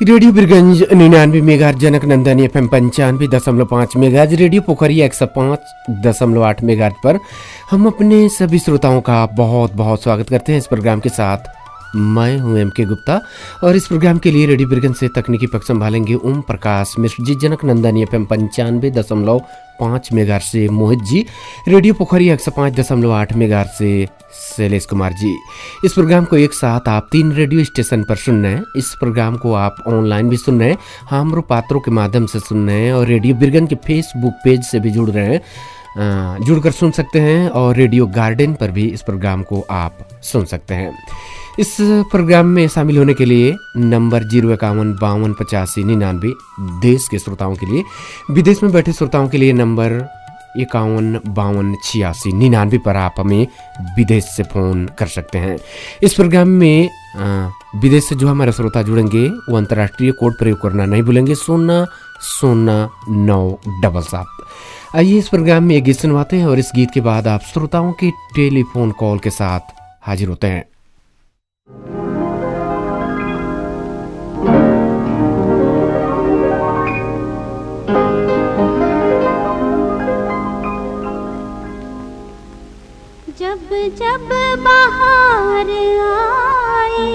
Radio Birgunj 99 megahertz, जनक नंदन FM 95.5 megahertz, radio पोखरिया 105.8 megahertz पर हम अपने सभी श्रोताओं का बहुत बहुत स्वागत करते हैं। इस प्रोग्राम के साथ मैं हूं MK गुप्ता और इस प्रोग्राम के लिए रेडियो बिरगंज से तकनीकी पक्ष संभालेंगे ओम प्रकाश मिश्र जी, जनक नंदन FM 95.5 मेगाहर्ट्ज से मोहित जी, रेडियो पोखरिया 105.8 मेगाहर्ट्ज से शैलेश कुमार जी। इस प्रोग्राम को एक साथ आप 3 रेडियो स्टेशन पर सुन रहे हैं। इस प्रोग्राम को आप ऑनलाइन भी सुन रहे हैं, हमरो पात्रों के माध्यम से सुन रहे हैं और रेडियो बिरगंज के फेसबुक पेज से भी जुड़ रहे हैं, जुड़कर सुन सकते हैं और रेडियो गार्डन पर भी इस प्रोग्राम को आप सुन सकते हैं। इस प्रोग्राम में शामिल होने के लिए नंबर 051-52-85-99 देश के श्रोताओं के लिए, विदेश में बैठे श्रोताओं के लिए नंबर 51-52-86-99 पर आप हमें विदेश से फ़ोन कर सकते हैं। इस प्रोग्राम में विदेश से जो हमारे श्रोता जुड़ेंगे वो अंतर्राष्ट्रीय कोड प्रयोग करना नहीं भूलेंगे, 000977। आइए इस प्रोग्राम में एक गीत सुनवाते हैं और इस गीत के बाद आप श्रोताओं के टेलीफोन कॉल के साथ हाजिर होते हैं। जब जब बाहर आए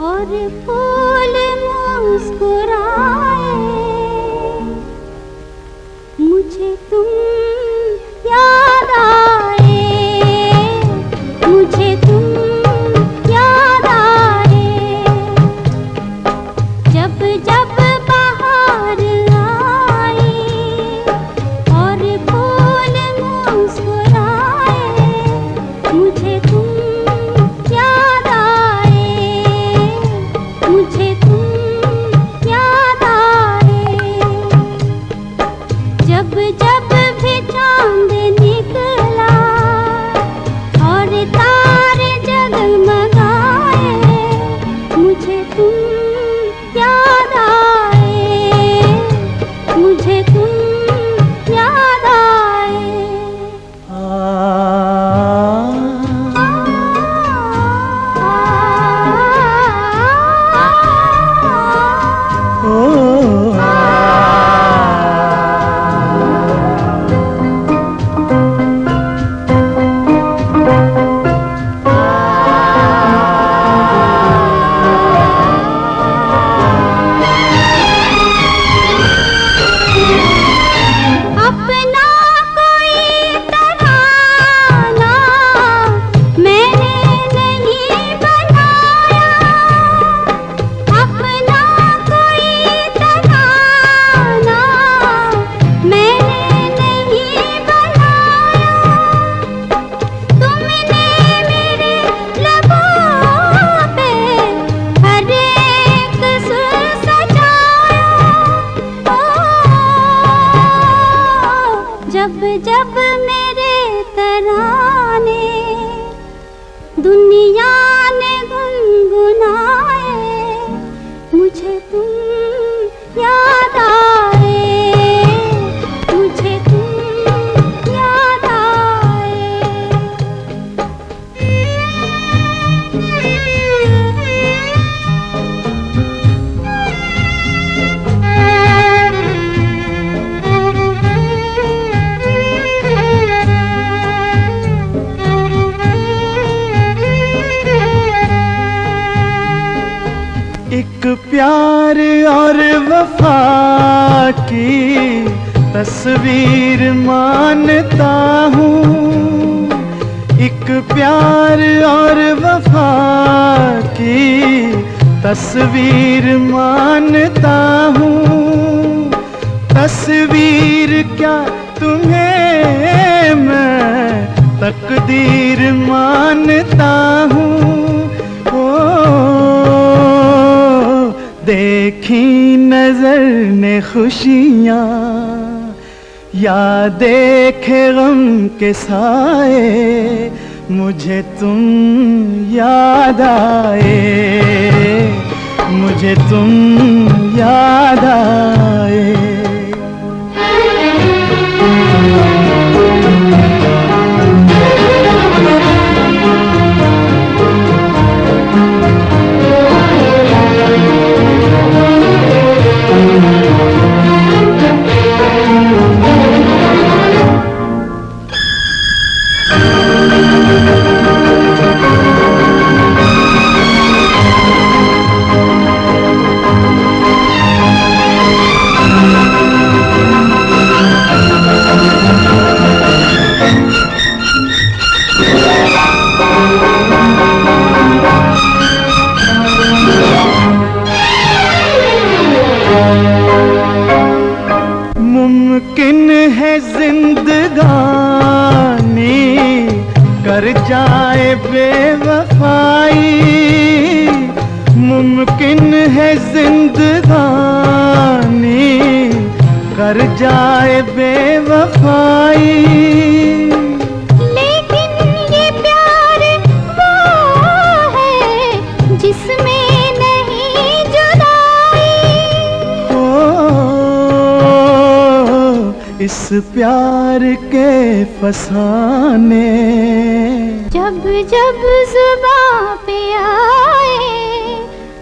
और फूल मुस्कुराए, मुझे तुम याद आए, मुझे तुम याद आए। जब जब बाहर आए और फूल मुस्कुराए, मुझे तुम याद आए, मुझे तुम याद आए। जब जब भी चांद निकला और तारे जगमगाए, मुझे तुम याद आए, मुझे तुम याद आए। अपना कोई तराना मैंने नहीं बनाया, अपना कोई तराना मैंने नहीं बनाया। तुमने मेरे लबों पे हर एक सुर सजाया। जब जब मेरे तराने दुनिया ने गुनगुनाए, मुझे तुम याद आए, मुझे तुम याद एक प्यार और वफा की तस्वीर मानता हूँ, एक प्यार और वफा की तस्वीर मानता हूँ। तस्वीर क्या तुम्हें मैं तकदीर मानता हूँ। देखी नजर ने खुशियाँ या देखे गम के साए, मुझे तुम याद आए, मुझे तुम याद आए। मुमकिन है जिंदगानी कर जाए बेवफाई, लेकिन ये प्यार वो है जिसमें नहीं जुदाई। ओ इस प्यार के फसाने जब जब जुबां पे आए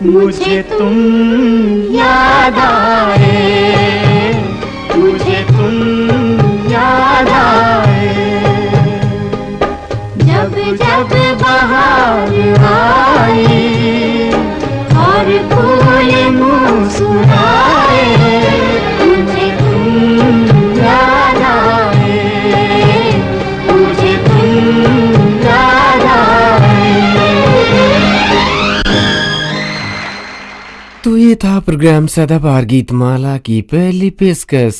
मुझे तुम याद आए, मुझे तुम याद आए। जब जब बहार आई और फूल मुस्कुराए मुझे तुम याद आए, मुझे तुम याद आए। तो ये था प्रोग्राम सदाबहार गीत माला की पहली पेशकश।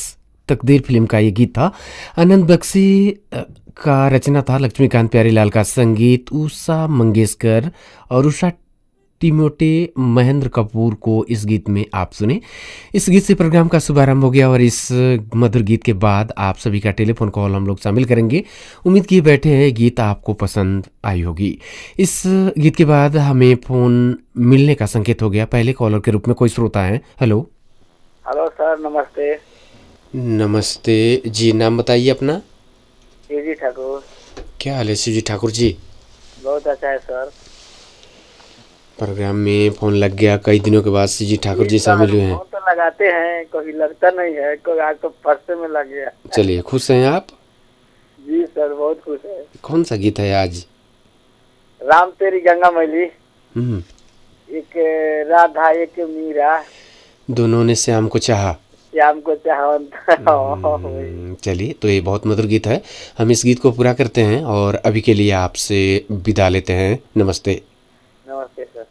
तकदीर फिल्म का ये गीत था। आनंद बख्शी का रचना था, लक्ष्मीकांत प्यारेलाल का संगीत, उषा मंगेशकर और उषा टिमोटे महेंद्र कपूर को इस गीत में आप सुने। इस गीत से प्रोग्राम का शुभारंभ हो गया और इस मधुर गीत के बाद आप सभी का टेलीफोन कॉल हम लोग शामिल करेंगे। उम्मीद किए बैठे हैं गीत आपको पसंद आई होगी। इस गीत के बाद हमें फोन मिलने का संकेत हो गया। पहले कॉलर के रूप में कोई श्रोता है। हेलो। हेलो सर, नमस्ते। नमस्ते जी, नाम बताइए अपना। जी ठाकुर। क्या हाल है शिवजी ठाकुर जी? बहुत अच्छा है सर। प्रोग्राम में फोन लग गया, कई दिनों के बाद शिवजी ठाकुर जी शामिल हुए हैं। फोन तो लगाते हैं, कभी लगता नहीं है, कोई आज तो फर्स्ट में लग गया। चलिए, खुश हैं आप? जी सर, बहुत खुश है। कौन सा गीत है आज? राम तेरी गंगा मैली, हम्म, एक राधा एक मीरा, दोनों ने श्याम को चाहा। श्याम को चाहत। चलिए, तो ये बहुत मधुर गीत है। हम इस गीत को पूरा करते हैं और अभी के लिए आपसे विदा लेते हैं। नमस्ते। नमस्ते सर।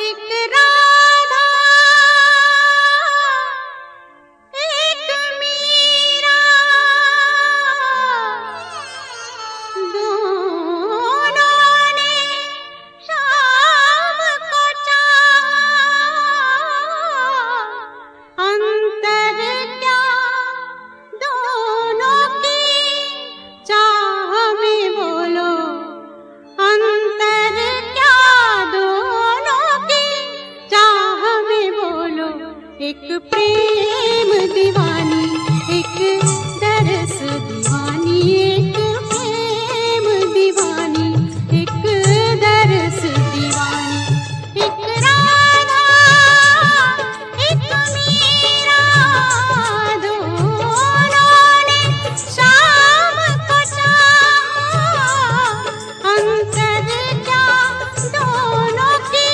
एक राधा एक मीरा, दोनों ने शाम को चाहा। अंतर क्या दोनों की चाह में बोलो, अंतर क्या दोनों की चाह में बोलो। एक प्रेम दीवानी, एक दरस दीवानी, एक प्रेम दीवानी, एक दरस दीवानी। एक राधा एक मीरा, दोनों ने शाम को चाहा। अंतर क्या दोनों की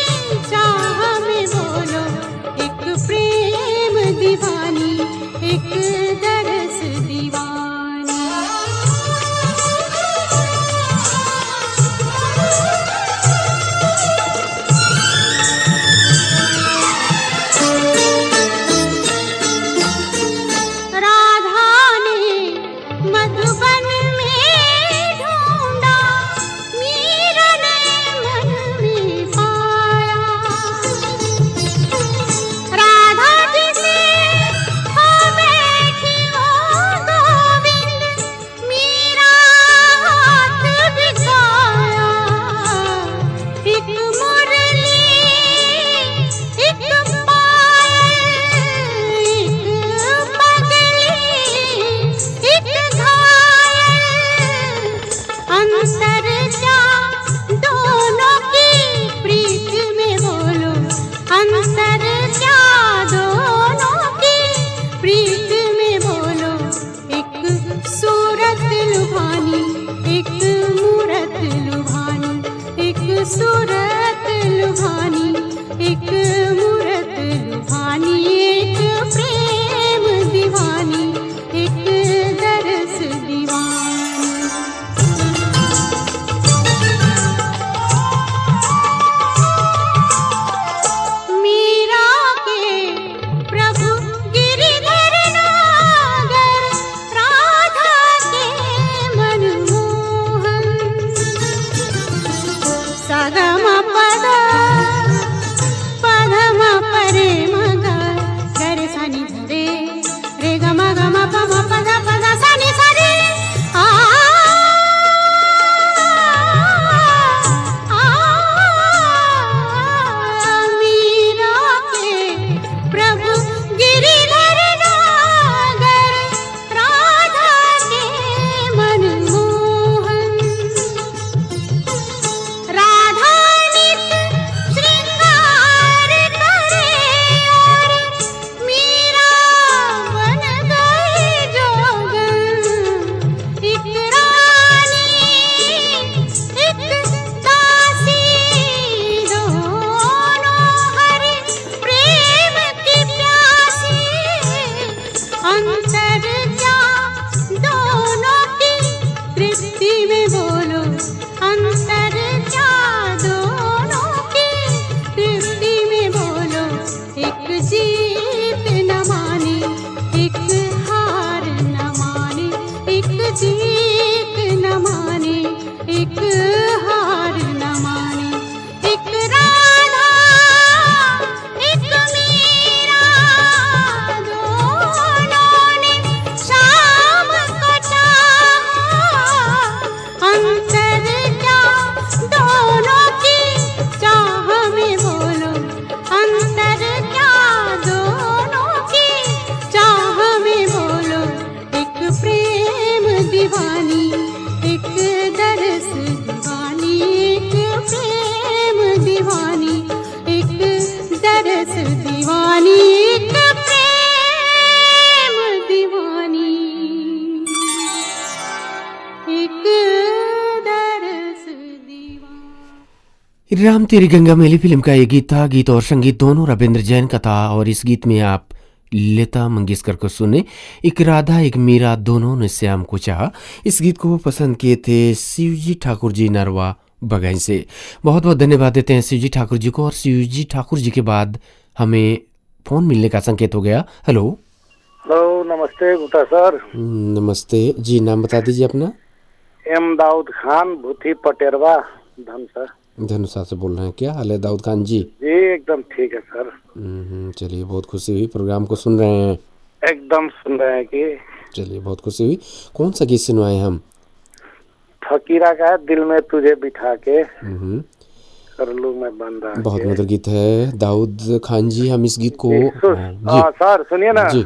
चाह में बोलो। एक प्रेम दीवानी, एक दरस दीवानी। राधा ने मधुबन में ढूंढा, मीरा ने मन में पाया। राधा जी से हो बैठी वो गोविंद, मीरा हाथ बिछाया। एक मुरली एक पायल, एक पगली एक घायल। अंतर क्या दोनों की प्रीत में बोलो, अंतर क्या दोनों की प्रीत में बोलो। एक सूरत लुभानी, एक मूरत लुभानी, एक सूरत लुभानी, एक मूरत लुभानी। एक प्रेम दीवानी, एक दरस दीवानी। मी राम तेरी गंगा मैली फिल्म का ये गीत था। गीत और संगीत दोनों रविंद्र जैन का था और इस गीत में आप लता मंगेशकर को सुने। एक राधा एक मीरा दोनों ने श्याम को चाहा। इस गीत को पसंद किए थे शिवजी ठाकुर जी नरवा बघाई से। बहुत बहुत धन्यवाद देते हैं शिवजी ठाकुर जी को। और शिवजी ठाकुर जी के बाद हमें फोन मिलने का संकेत हो गया। हेलो हेलो, नमस्ते गुप्ता सर। नमस्ते जी, नाम बता दीजिए अपना। एम दाऊद खान, भूथी पटेरवा, धनसा। धनुषा से बोल रहे हैं, क्या हाल है दाऊद खान जी? जी एकदम ठीक है सर। चलिए, बहुत खुशी हुई। प्रोग्राम को सुन रहे हैं? एकदम सुन रहे हैं कि। चलिए, बहुत खुशी हुई। कौन सा गीत सुनवाए हम? फकीरा का है, दिल में तुझे बिठा के हम्म, कर लूं मैं बंदा। बहुत मधुर गीत है दाऊद खान जी। हम इस गीत को हाँ सर सुनिए ना जी।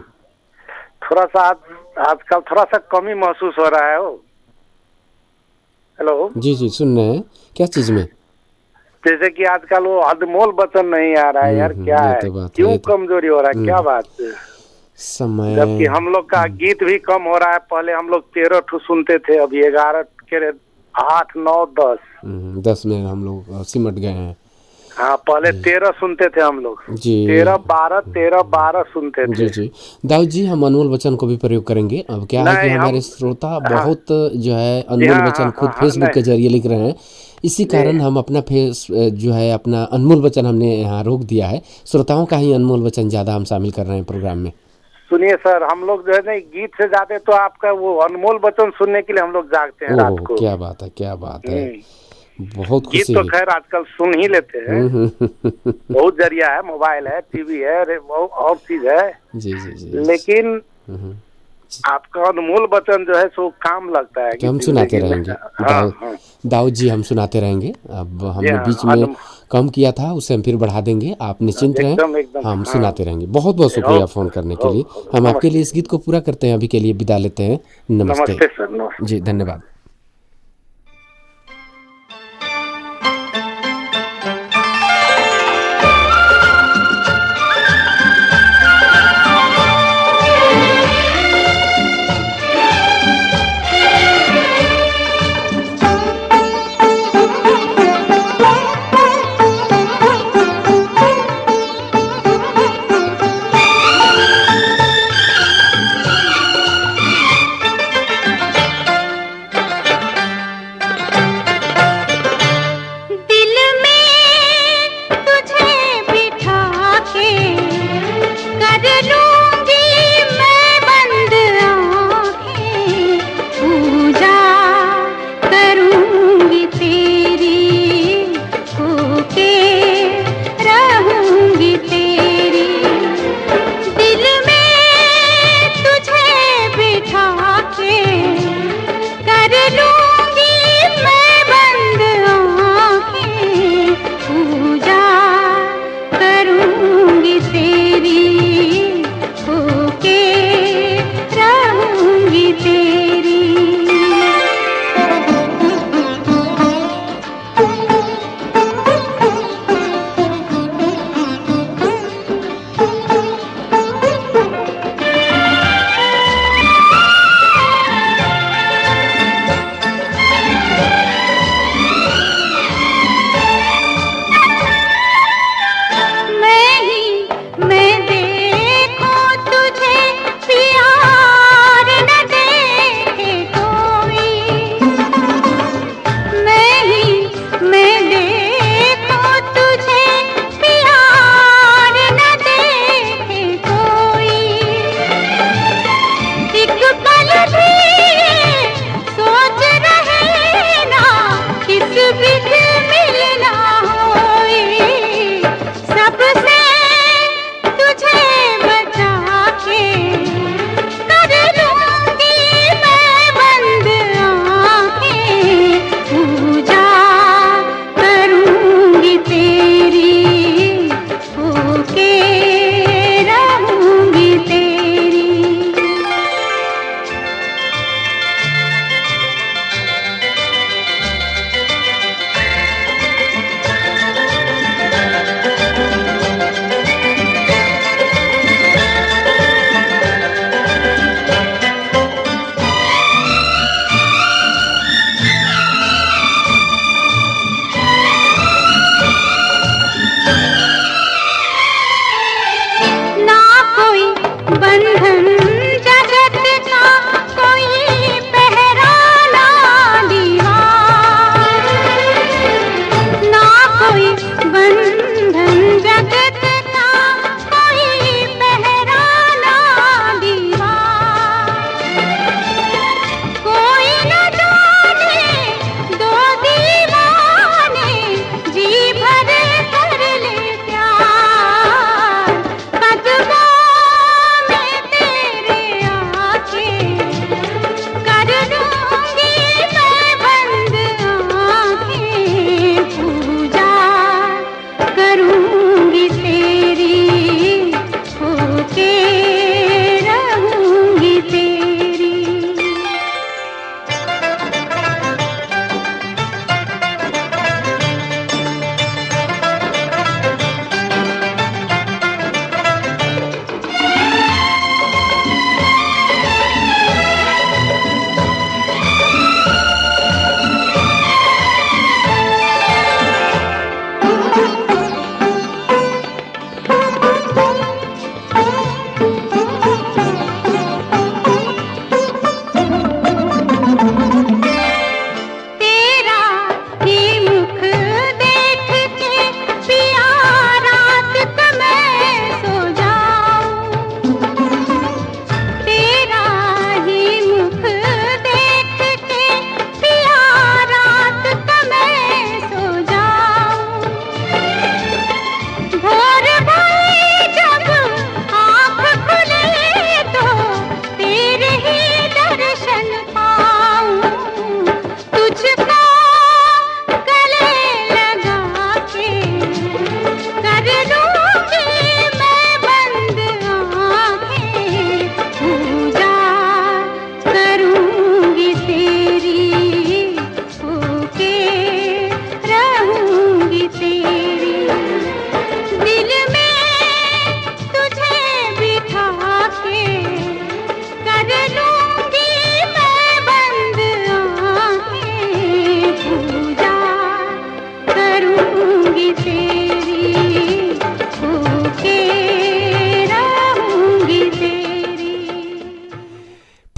थोड़ा सा आजकल थोड़ा सा कमी महसूस हो रहा है। हेलो जी जी, सुन रहे हैं। क्या चीज में? जैसे कि आजकल वो अनमोल वचन नहीं आ रहा है यार, क्या ये है तो बात क्यों है, तो कमजोरी हो रहा है, क्या बात है? समय जबकि हम लोग का गीत भी कम हो रहा है। पहले हम लोग 13 ठू सुनते थे, अभी 11 के 8 9 10। 10 में हम लोग सिमट गए हैं। हाँ पहले 13 सुनते थे हम लोग जी 13 12 सुनते थे। जी जी दाऊद जी, हम अनमोल वचन को भी प्रयोग करेंगे। अब क्या है कि नहीं, हमारे हम श्रोता बहुत जो है अनमोल हाँ, वचन हाँ, खुद हाँ, फेसबुक के नहीं। जरिए लिख रहे हैं। इसी कारण हम अपना फेस जो है अपना अनमोल वचन हमने यहाँ रोक दिया है। श्रोताओं का ही अनमोल वचन ज्यादा हम शामिल कर रहे हैं प्रोग्राम में। सुनिए सर, हम लोग जो है ना गीत से ज्यादा तो आपका वो अनमोल वचन सुनने के लिए हम लोग जागते हैं रात ओह, को। क्या बात है, क्या बात है। बहुत गीत खुशी तो हुई। खैर आजकल सुन ही लेते हैं। बहुत जरिया है, मोबाइल है, टीवी है, और चीज है। जी जी जी। लेकिन आपका अनमोल वचन जो है सो काम लगता है कि हम सुनाते जिंदगी में। रहेंगे। हाँ। दाऊद जी, हम सुनाते रहेंगे। अब हमने हाँ, बीच में कम किया था, उसे हम फिर बढ़ा देंगे। आप निश्चिंत रहें, एकदम एकदम हम हाँ। सुनाते रहेंगे। बहुत बहुत शुक्रिया फ़ोन करने के लिए। हम आपके लिए इस गीत को पूरा करते हैं। अभी के लिए विदा लेते हैं। नमस्ते नमस्ते सर, नमस्ते। जी, धन्यवाद।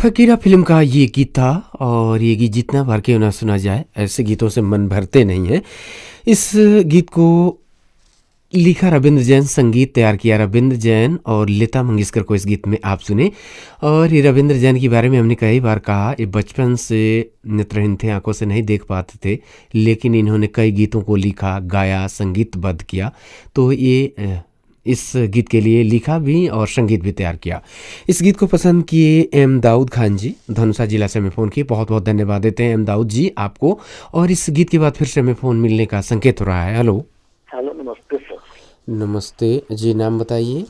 फकीरा फिल्म का ये गीत था और ये गीत जितना बार क्यों ना सुना जाए, ऐसे गीतों से मन भरते नहीं है। इस गीत को लिखा रविंद्र जैन, संगीत तैयार किया रविंद्र जैन और लता मंगेशकर को इस गीत में आप सुने। और ये रविंद्र जैन के बारे में हमने कई बार कहा, ये बचपन से नेत्रहीन थे, आंखों से नहीं देख पाते थे, लेकिन इन्होंने कई गीतों को लिखा, गाया, संगीतबद्ध किया। तो ये इस गीत के लिए लिखा भी और संगीत भी तैयार किया। इस गीत को पसंद किए एम दाऊद खान जी, धनुषा जिला से हमें फ़ोन किए, बहुत बहुत धन्यवाद देते हैं एम दाऊद जी आपको। और इस गीत के बाद फिर से हमें फ़ोन मिलने का संकेत हो रहा है। हेलो हेलो, नमस्ते सर। नमस्ते जी, नाम बताइए।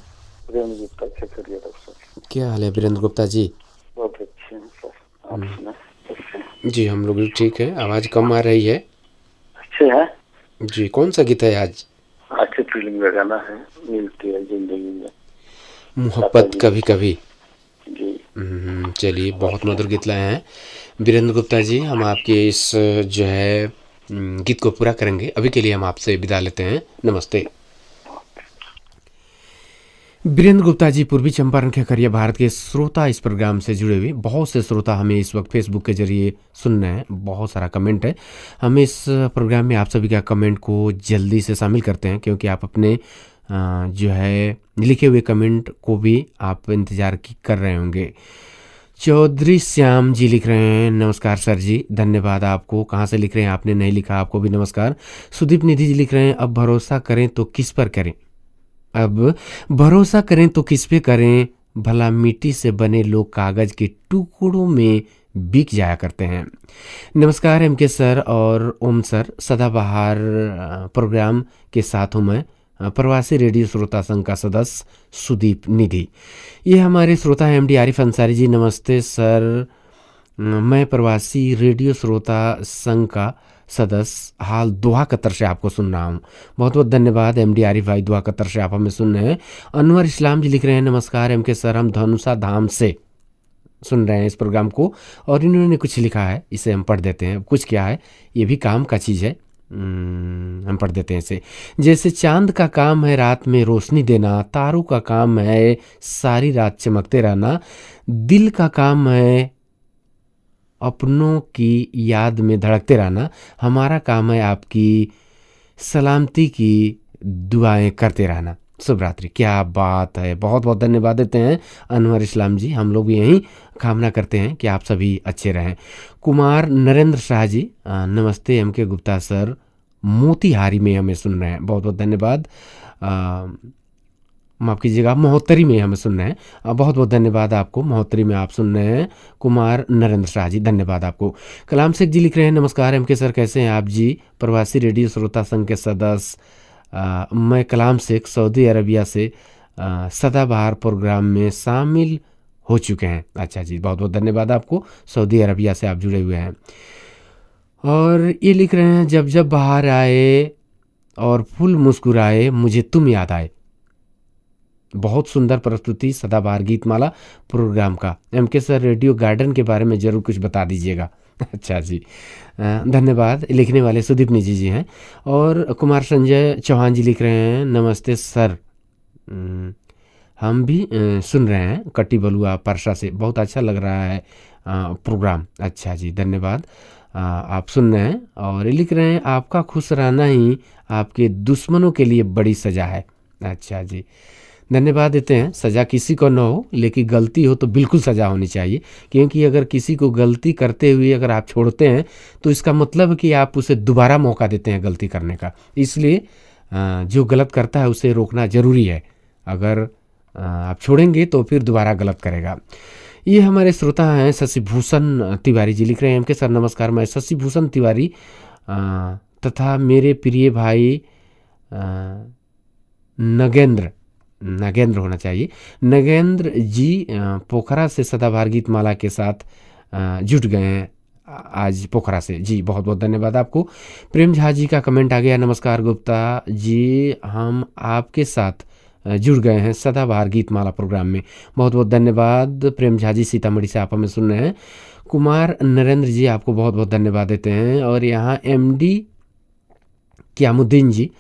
वीरेंद्र गुप्ता खैरियत है सर? क्या हाल है वीरेंद्र गुप्ता जी? बहुत अच्छे हैं सर, आप सुना कैसे हैं? जी हम लोग भी ठीक है, आवाज़ कम आ रही है। अच्छे हैं जी, कौन सा गीत है आज? अच्छी फीलिंग का गाना है, मिलती है जिंदगी में मोहब्बत कभी कभी। जी। चलिए, बहुत मधुर गीत लाए हैं वीरेंद्र गुप्ता जी। हम आपके इस जो है गीत को पूरा करेंगे। अभी के लिए हम आपसे विदा लेते हैं, नमस्ते। वीरेंद्र गुप्ता जी पूर्वी चंपारण खैरिया भारत के श्रोता इस प्रोग्राम से जुड़े हुए बहुत से श्रोता हमें इस वक्त फेसबुक के जरिए सुन रहे हैं, बहुत सारा कमेंट है। हम इस प्रोग्राम में आप सभी का कमेंट को जल्दी से शामिल करते हैं, क्योंकि आप अपने जो है लिखे हुए कमेंट को भी आप इंतज़ार कर रहे होंगे। चौधरी श्याम जी लिख रहे हैं, नमस्कार सर जी, धन्यवाद आपको। कहाँ से लिख रहे हैं आपने नहीं लिखा, आपको भी नमस्कार। सुदीप निधि जी लिख रहे हैं, अब भरोसा करें तो किस पर करें, अब भरोसा करें तो किस पे करें, भला मिट्टी से बने लोग कागज़ के टुकड़ों में बिक जाया करते हैं। नमस्कार एम के सर और ओम सर, सदाबहार प्रोग्राम के साथ हूँ मैं, प्रवासी रेडियो श्रोता संघ का सदस्य सुदीप निधि। ये हमारे श्रोता हैं MD आरिफ अंसारी जी, नमस्ते सर, मैं प्रवासी रेडियो श्रोता संघ का सदस्य हाल दोहा कतर से आपको सुन रहा हूँ। बहुत बहुत धन्यवाद MD आरिफ भाई, दोहा कतर से आप हमें सुन रहे हैं। अनवर इस्लाम जी लिख रहे हैं, नमस्कार एम के सर, हम धनुषा धाम से सुन रहे हैं इस प्रोग्राम को। और इन्होंने कुछ लिखा है, इसे हम पढ़ देते हैं। कुछ क्या है, ये भी काम का चीज़ है, हम पढ़ देते हैं इसे। जैसे चांद का काम है रात में रोशनी देना, तारों का काम है सारी रात चमकते रहना, दिल का काम है अपनों की याद में धड़कते रहना, हमारा काम है आपकी सलामती की दुआएं करते रहना। शुभ रात्रि। क्या बात है, बहुत बहुत धन्यवाद देते हैं अनवर इस्लाम जी। हम लोग भी यही कामना करते हैं कि आप सभी अच्छे रहें। कुमार नरेंद्र शाह जी, नमस्ते एम के गुप्ता सर, मोतिहारी में हमें सुन रहे हैं, बहुत बहुत धन्यवाद। माफ़ कीजिएगा, महोत्तरी में हमें सुन रहे हैं, बहुत बहुत धन्यवाद आपको, महोत्तरी में आप सुन रहे हैं कुमार नरेंद्र शाह जी, धन्यवाद आपको। कलाम शेख जी लिख रहे हैं, नमस्कार एम के सर, कैसे हैं आप जी, प्रवासी रेडियो श्रोता संघ के सदस्य मैं कलाम शेख सऊदी अरबिया से सदाबहार प्रोग्राम में शामिल हो चुके हैं। अच्छा जी, बहुत बहुत धन्यवाद आपको, सऊदी अरबिया से आप जुड़े हुए हैं। और ये लिख रहे हैं, जब जब बाहर आए और फूल मुस्कुराए मुझे तुम याद आए। बहुत सुंदर प्रस्तुति सदाबहार गीतमाला प्रोग्राम का। एम के सर, रेडियो गार्डन के बारे में ज़रूर कुछ बता दीजिएगा। अच्छा जी, धन्यवाद। लिखने वाले सुदीप निजी जी हैं। और कुमार संजय चौहान जी लिख रहे हैं, नमस्ते सर, हम भी सुन रहे हैं कट्टी बलुआ परसा से, बहुत अच्छा लग रहा है प्रोग्राम। अच्छा जी, धन्यवाद, आप सुन रहे हैं। और लिख रहे हैं, आपका खुश रहना ही आपके दुश्मनों के लिए बड़ी सज़ा है। अच्छा जी, धन्यवाद देते हैं। सज़ा किसी को न हो, लेकिन गलती हो तो बिल्कुल सज़ा होनी चाहिए, क्योंकि अगर किसी को गलती करते हुए अगर आप छोड़ते हैं तो इसका मतलब कि आप उसे दोबारा मौका देते हैं गलती करने का। इसलिए जो गलत करता है उसे रोकना ज़रूरी है। अगर आप छोड़ेंगे तो फिर दोबारा गलत करेगा। ये हमारे श्रोता हैं शशि भूषण तिवारी जी, लिख रहे हैं, एम के सर नमस्कार, मैं शशि भूषण तिवारी तथा मेरे प्रिय भाई नगेंद्र होना चाहिए, नगेंद्र जी पोखरा से सदाबहार गीतमाला के साथ जुट गए हैं आज पोखरा से। जी बहुत बहुत धन्यवाद आपको। प्रेम झा जी का कमेंट आ गया, नमस्कार गुप्ता जी, हम आपके साथ जुड़ गए हैं सदाबहार गीतमाला प्रोग्राम में। बहुत बहुत धन्यवाद प्रेम झा जी, सीतामढ़ी से आप हमें सुन रहे हैं। कुमार नरेंद्र जी, आपको बहुत बहुत धन्यवाद देते हैं। और यहाँ MD क्यामुद्दीन जी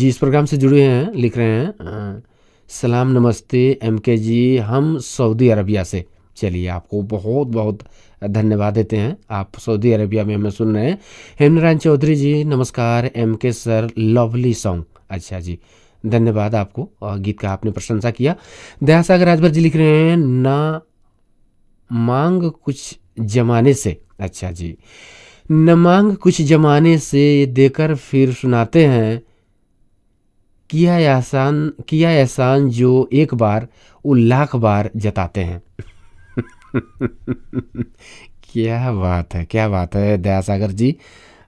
इस प्रोग्राम से जुड़े हैं, लिख रहे हैं, सलाम नमस्ते MK जी, हम सऊदी अरबिया से। चलिए, आपको बहुत बहुत धन्यवाद देते हैं। आप सऊदी अरेबिया में हमें सुन रहे हैं। हेमनारायण चौधरी जी नमस्कार, एम के सर लवली सॉन्ग। अच्छा जी, धन्यवाद आपको, गीत का आपने प्रशंसा किया। दयासागर राजभर जी लिख रहे हैं ना मांग कुछ जमाने से। अच्छा जी, न मांग कुछ जमाने से देकर फिर सुनाते हैं, किया एहसान जो एक बार वो लाख बार जताते हैं। क्या बात है, क्या बात है दयासागर जी,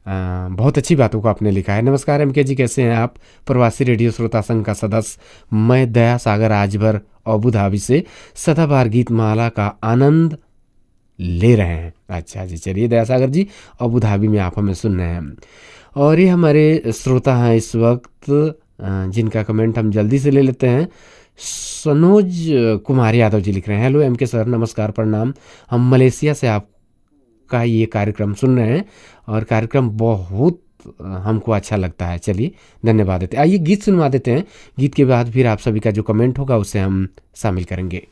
बहुत अच्छी बातों को आपने लिखा है। नमस्कार एम के जी, कैसे हैं आप? प्रवासी रेडियो श्रोता संघ का सदस्य मैं दयासागर राजभर अबू धाबी से सदाबहार गीत माला का आनंद ले रहे हैं। अच्छा जी, चलिए दयासागर जी, अबू धाबी में आप हमें सुन रहे हैं। और ये हमारे श्रोता हैं इस वक्त, जिनका कमेंट हम जल्दी से ले लेते हैं। सनोज कुमार यादव जी लिख रहे हैं, हेलो एम के सर, नमस्कार, प्रणाम। हम मलेशिया से आपका ये कार्यक्रम सुन रहे हैं और कार्यक्रम बहुत हमको अच्छा लगता है। चलिए धन्यवाद देते हैं। आइए गीत सुनवा देते हैं, गीत के बाद फिर आप सभी का जो कमेंट होगा उसे हम शामिल करेंगे।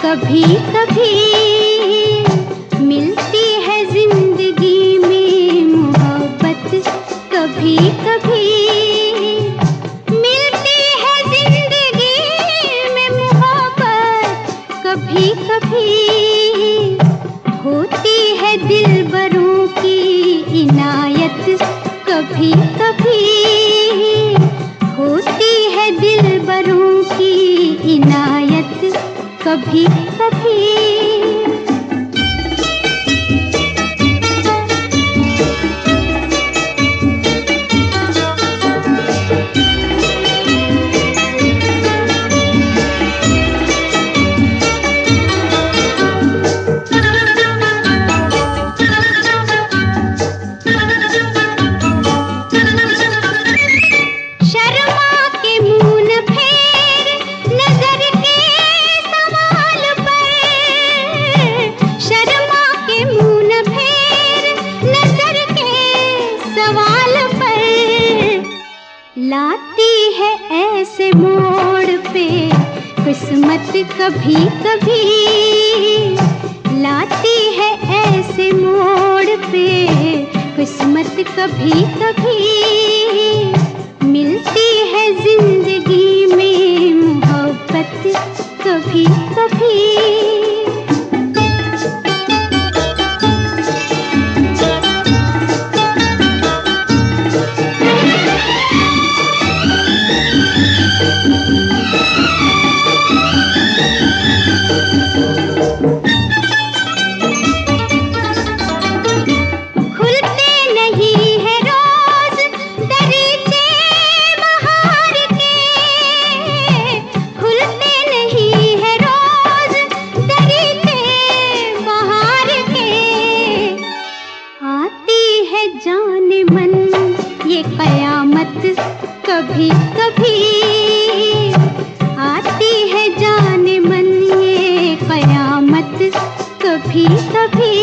कभी कभी मिलती है जिंदगी में मोहब्बत, कभी कभी मिलती है जिंदगी में मोहब्बत, कभी कभी होती है दिलबरों की इनायत, कभी कभी होती है दिलबरों की इनायत, कभी कभी। कभी कभी लाती है ऐसे मोड़ पे किस्मत, कभी कभी मिलती है जिंदगी में मोहब्बत, कभी कभी। कभी कभी आती है जाने मन ये कयामत, कभी कभी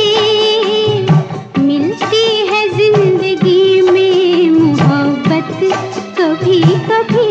मिलती है जिंदगी में मोहब्बत, कभी कभी।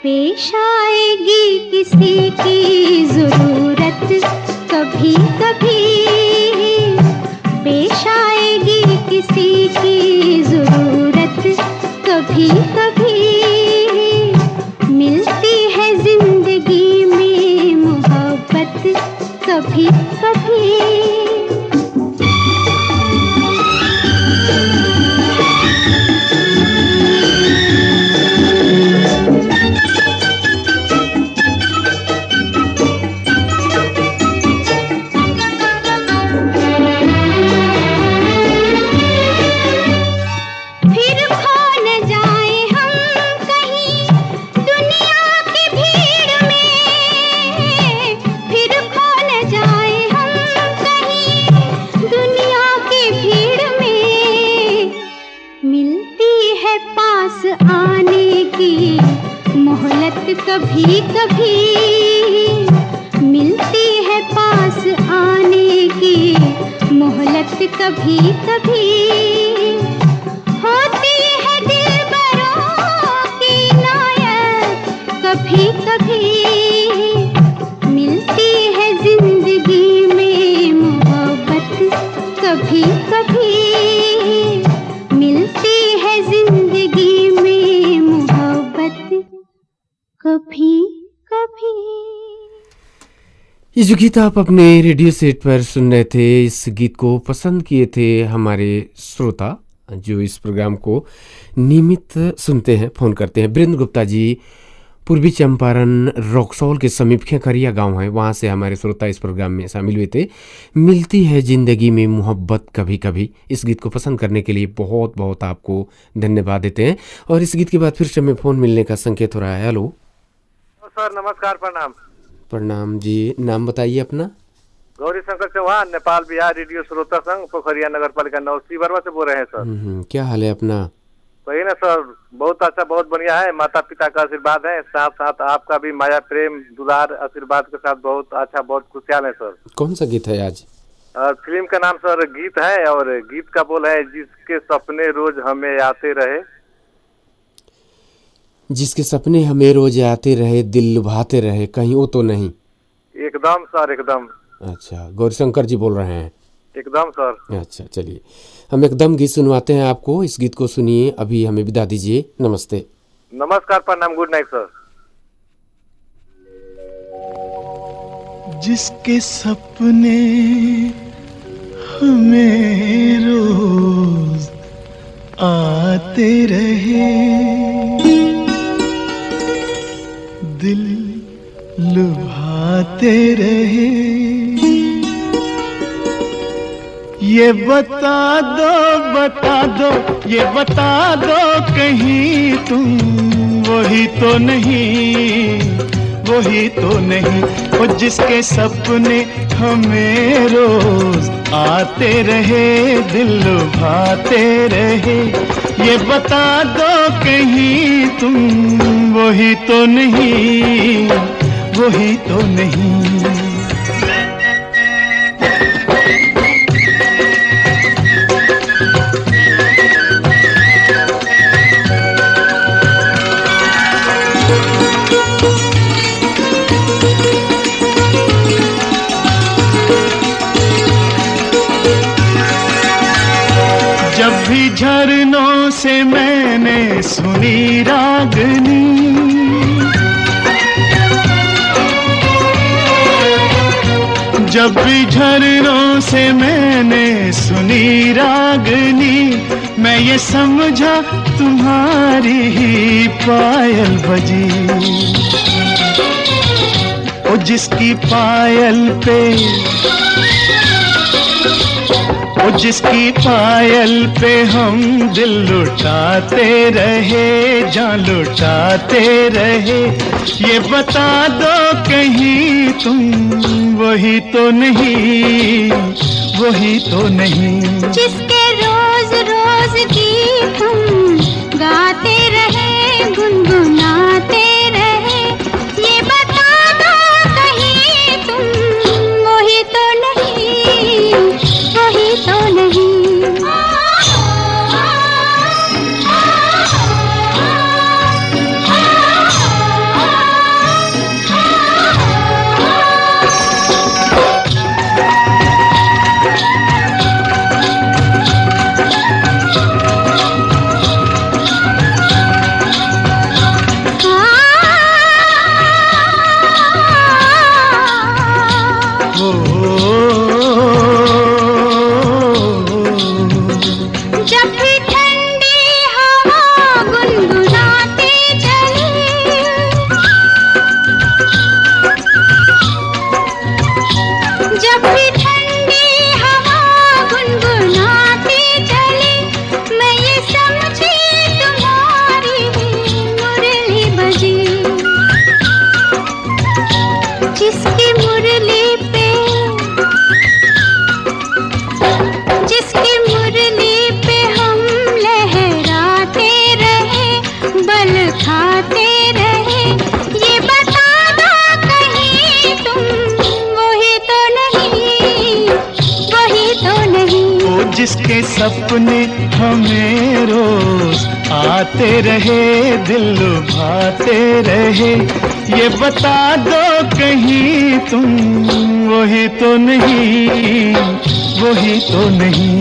पेश आएगी किसी की जरूरत, कभी कभी पेश आएगी किसी की जरूरत, कभी कभी मिलती है जिंदगी में मोहब्बत, कभी कभी। कभी कभी मिलती है पास आने की मोहलत कभी कभी होती है दिलबरों की नायक कभी कभी मिलती है जिंदगी में मोहब्बत कभी कभी मिलती है जिंदगी में मोहब्बत कभी कभी। ये जो गीत आप अपने रेडियो सेट पर सुन रहे थे, इस गीत को पसंद किए थे हमारे श्रोता जो इस प्रोग्राम को नियमित सुनते हैं, फ़ोन करते हैं। बृंद गुप्ता जी पूर्वी चंपारण रॉक्सॉल के समीप खेखरिया गांव है, वहाँ से हमारे श्रोता इस प्रोग्राम में शामिल हुए थे। मिलती है ज़िंदगी में मोहब्बत कभी कभी, इस गीत को पसंद करने के लिए बहुत बहुत आपको धन्यवाद देते हैं। और इस गीत के बाद फिर से हमें फ़ोन मिलने का संकेत हो रहा है। हेलो सर, नमस्कार, प्रणाम। प्रणाम जी, नाम बताइए अपना। गौरी शंकर चौहान, नेपाल बिहार रेडियो श्रोता संघ पोखरिया नगर पालिका 9 सीवरवा से बोल रहे हैं सर। क्या हाल है अपना? वही ना सर, बहुत अच्छा, बहुत बढ़िया है। माता पिता का आशीर्वाद है, साथ साथ आपका भी माया प्रेम दुलार आशीर्वाद के साथ बहुत अच्छा, बहुत खुशहाल है सर। कौन सा गीत है आज? फिल्म का नाम सर गीत है और गीत का बोल है जिसके सपने रोज हमें आते रहे। जिसके सपने हमें रोज आते रहे, दिल लुभाते रहे, कहीं वो तो नहीं? एकदम सर, एकदम। अच्छा, गौरीशंकर जी बोल रहे हैं? एकदम सर। अच्छा, चलिए हम एकदम गीत सुनवाते हैं आपको। इस गीत को सुनिए, अभी हमें विदा दीजिए। नमस्ते। नमस्कार, प्रणाम, गुड नाइट सर। जिसके सपने हमें रोज आते रहे, दिल लुभाते रहे, ये बता दो, ये बता दो कहीं तुम वही तो नहीं, वही तो नहीं। वो जिसके सपने हमें रोज आते रहे, दिल लुभाते रहे, ये बता दो कहीं तुम वही तो नहीं, वही तो नहीं। जब भी झरनों से मैंने सुनी रागनी, जब भी झरनों से मैंने सुनी रागनी, मैं ये समझा तुम्हारी ही पायल बजी। ओ जिसकी पायल पे, ओ जिसकी पायल पे हम दिल लुटाते रहे, जान लुटाते रहे, ये बता दो कहीं तुम वही तो नहीं, वही तो नहीं। जिसके रोज रोज गीत हम गाते रहे, गुनगुनाते रहे, ये बता दो कहीं तुम वही तो नहीं, वही तो नहीं। जिसके सपने हमें रोज आते रहे, दिल लुभाते रहे, ये बता दो कहीं तुम वही तो नहीं, वही तो नहीं।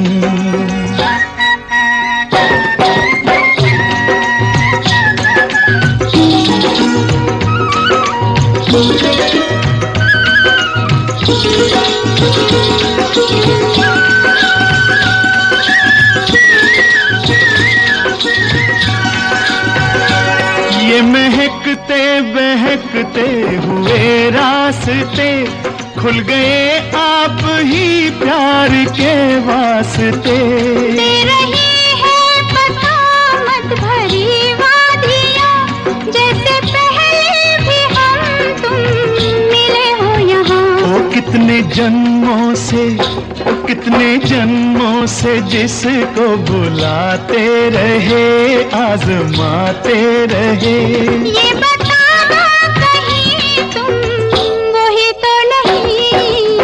ये महकते बहकते हुए रास्ते खुल गए आप ही प्यार के वास्ते। दे रही है बसामत भरी वादियाँ, जैसे पहले भी हम तुम मिले हो यहाँ। ओ कितने जन्मों से, ओ कितने जन्मों से जिसको बुलाते रहे, आजमाते रहे। ये बताओ कहीं तुम वही तो नहीं,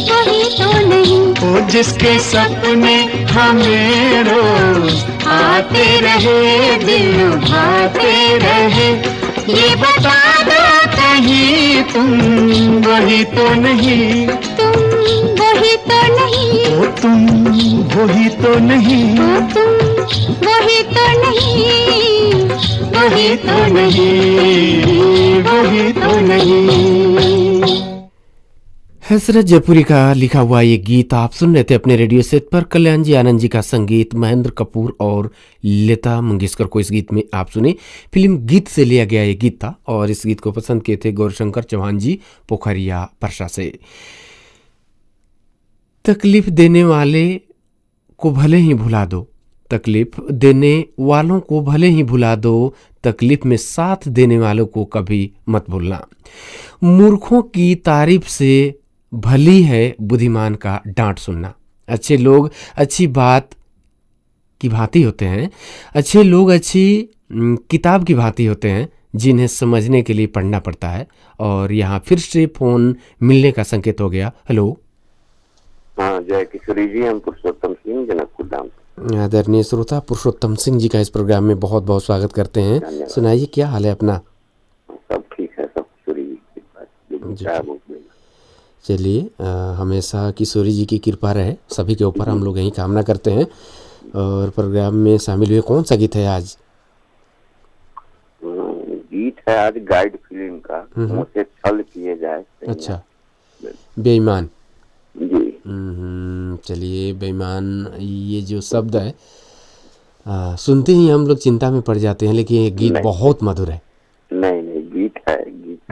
वही तो नहीं। ओ जिसके सपने हमें रोज आते रहे, दिल लुभाते रहे, ये बता दो कहीं तुम वही तो नहीं, तुम वही तो नहीं, ओ तुम वही तो नहीं, ओ तुम वही तो नहीं, वही तो नहीं, वही तो नहीं। हसरत जयपुरी का लिखा हुआ ये गीत आप सुन रहे थे अपने रेडियो सेट पर। कल्याण जी आनंद जी का संगीत, महेंद्र कपूर और लता मंगेशकर को इस गीत में आप सुने। फिल्म गीत से लिया गया ये गीत था और इस गीत को पसंद किए थे गौरशंकर चौहान जी पोखरिया परसा से। तकलीफ देने वाले को भले ही भुला दो, तकलीफ देने वालों को भले ही भुला दो, तकलीफ में साथ देने वालों को कभी मत भूलना। मूर्खों की तारीफ से भली है बुद्धिमान का डांट सुनना। अच्छे लोग अच्छी बात की भांति होते हैं, अच्छे लोग अच्छी किताब की भांति होते हैं जिन्हें समझने के लिए पढ़ना पड़ता है। और यहाँ फिर से फोन मिलने का संकेत हो गया। हेलो। हाँ, जय किशोरी जी, हम पुरुषोत्तम सिंह जनकपुर धाम से। आदरणीय श्रोता, पुरुषोत्तम सिंह जी का इस प्रोग्राम में बहुत बहुत स्वागत करते हैं। धन्यवाद। सुनाइए, क्या हाल है अपना? सब ठीक है, सब किशोरी जी की कृपा से, जो जी। चाहे वो मिले। चलिए, हमेशा किशोरी जी की कृपा रहे सभी के ऊपर, हम लोग यही कामना करते हैं। और प्रोग्राम में शामिल हुए कौन सा गीत है आज? गीत है आज गाइड फिल्म का, मुझसे छल किए जाए। अच्छा, बेईमान। जी। चलिए, बेईमान ये जो शब्द है सुनते ही हम लोग चिंता में पड़ जाते हैं, लेकिन ये गीत नहीं। बहुत मधुर है। नहीं नहीं, गीत है,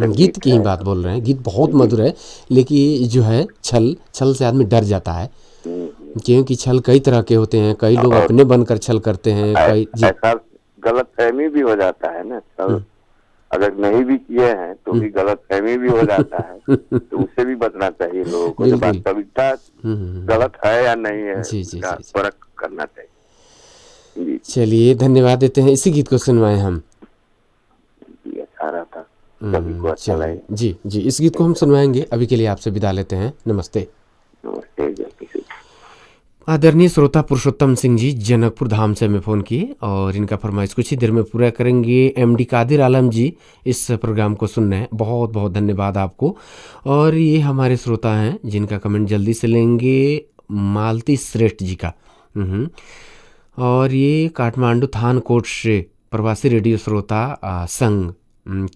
गीत की ही है। बात बोल रहे हैं, गीत बहुत मधुर है। लेकिन जो है छल से आदमी डर जाता है, क्योंकि छल कई तरह के होते हैं। कई लोग अपने बनकर छल करते हैं, कई जी। ऐसा गलत फहमी भी हो जाता है ना, छल अगर नहीं भी किए हैं तो भी गलत फहमी भी हो जाता है, तो उससे भी बचना चाहिए लोगों को। जब वास्तविकता गलत है या नहीं है, जी, जी, इसका जी। फर्क करना चाहिए। जी चलिए, धन्यवाद देते हैं। इसी गीत को सुनवाएं हम। जी, अच्छा रहा था, सभी को अच्छा चलिए, लगे। जी जी, इस गीत को हम सुनवाएंगे। अभी के लिए आपसे विदा लेते हैं। नमस्ते। नमस्ते, जय किशोर। आदरणीय श्रोता, पुरुषोत्तम सिंह जी जनकपुर धाम से हमें फ़ोन किए और इनका फरमाइश कुछ ही देर में पूरा करेंगे। एमडी कादिर आलम जी इस प्रोग्राम को सुन रहे हैं, बहुत बहुत धन्यवाद आपको। और ये हमारे श्रोता हैं जिनका कमेंट जल्दी से लेंगे, मालती श्रेष्ठ जी का। और ये काठमांडू थानकोट से प्रवासी रेडियो श्रोता संघ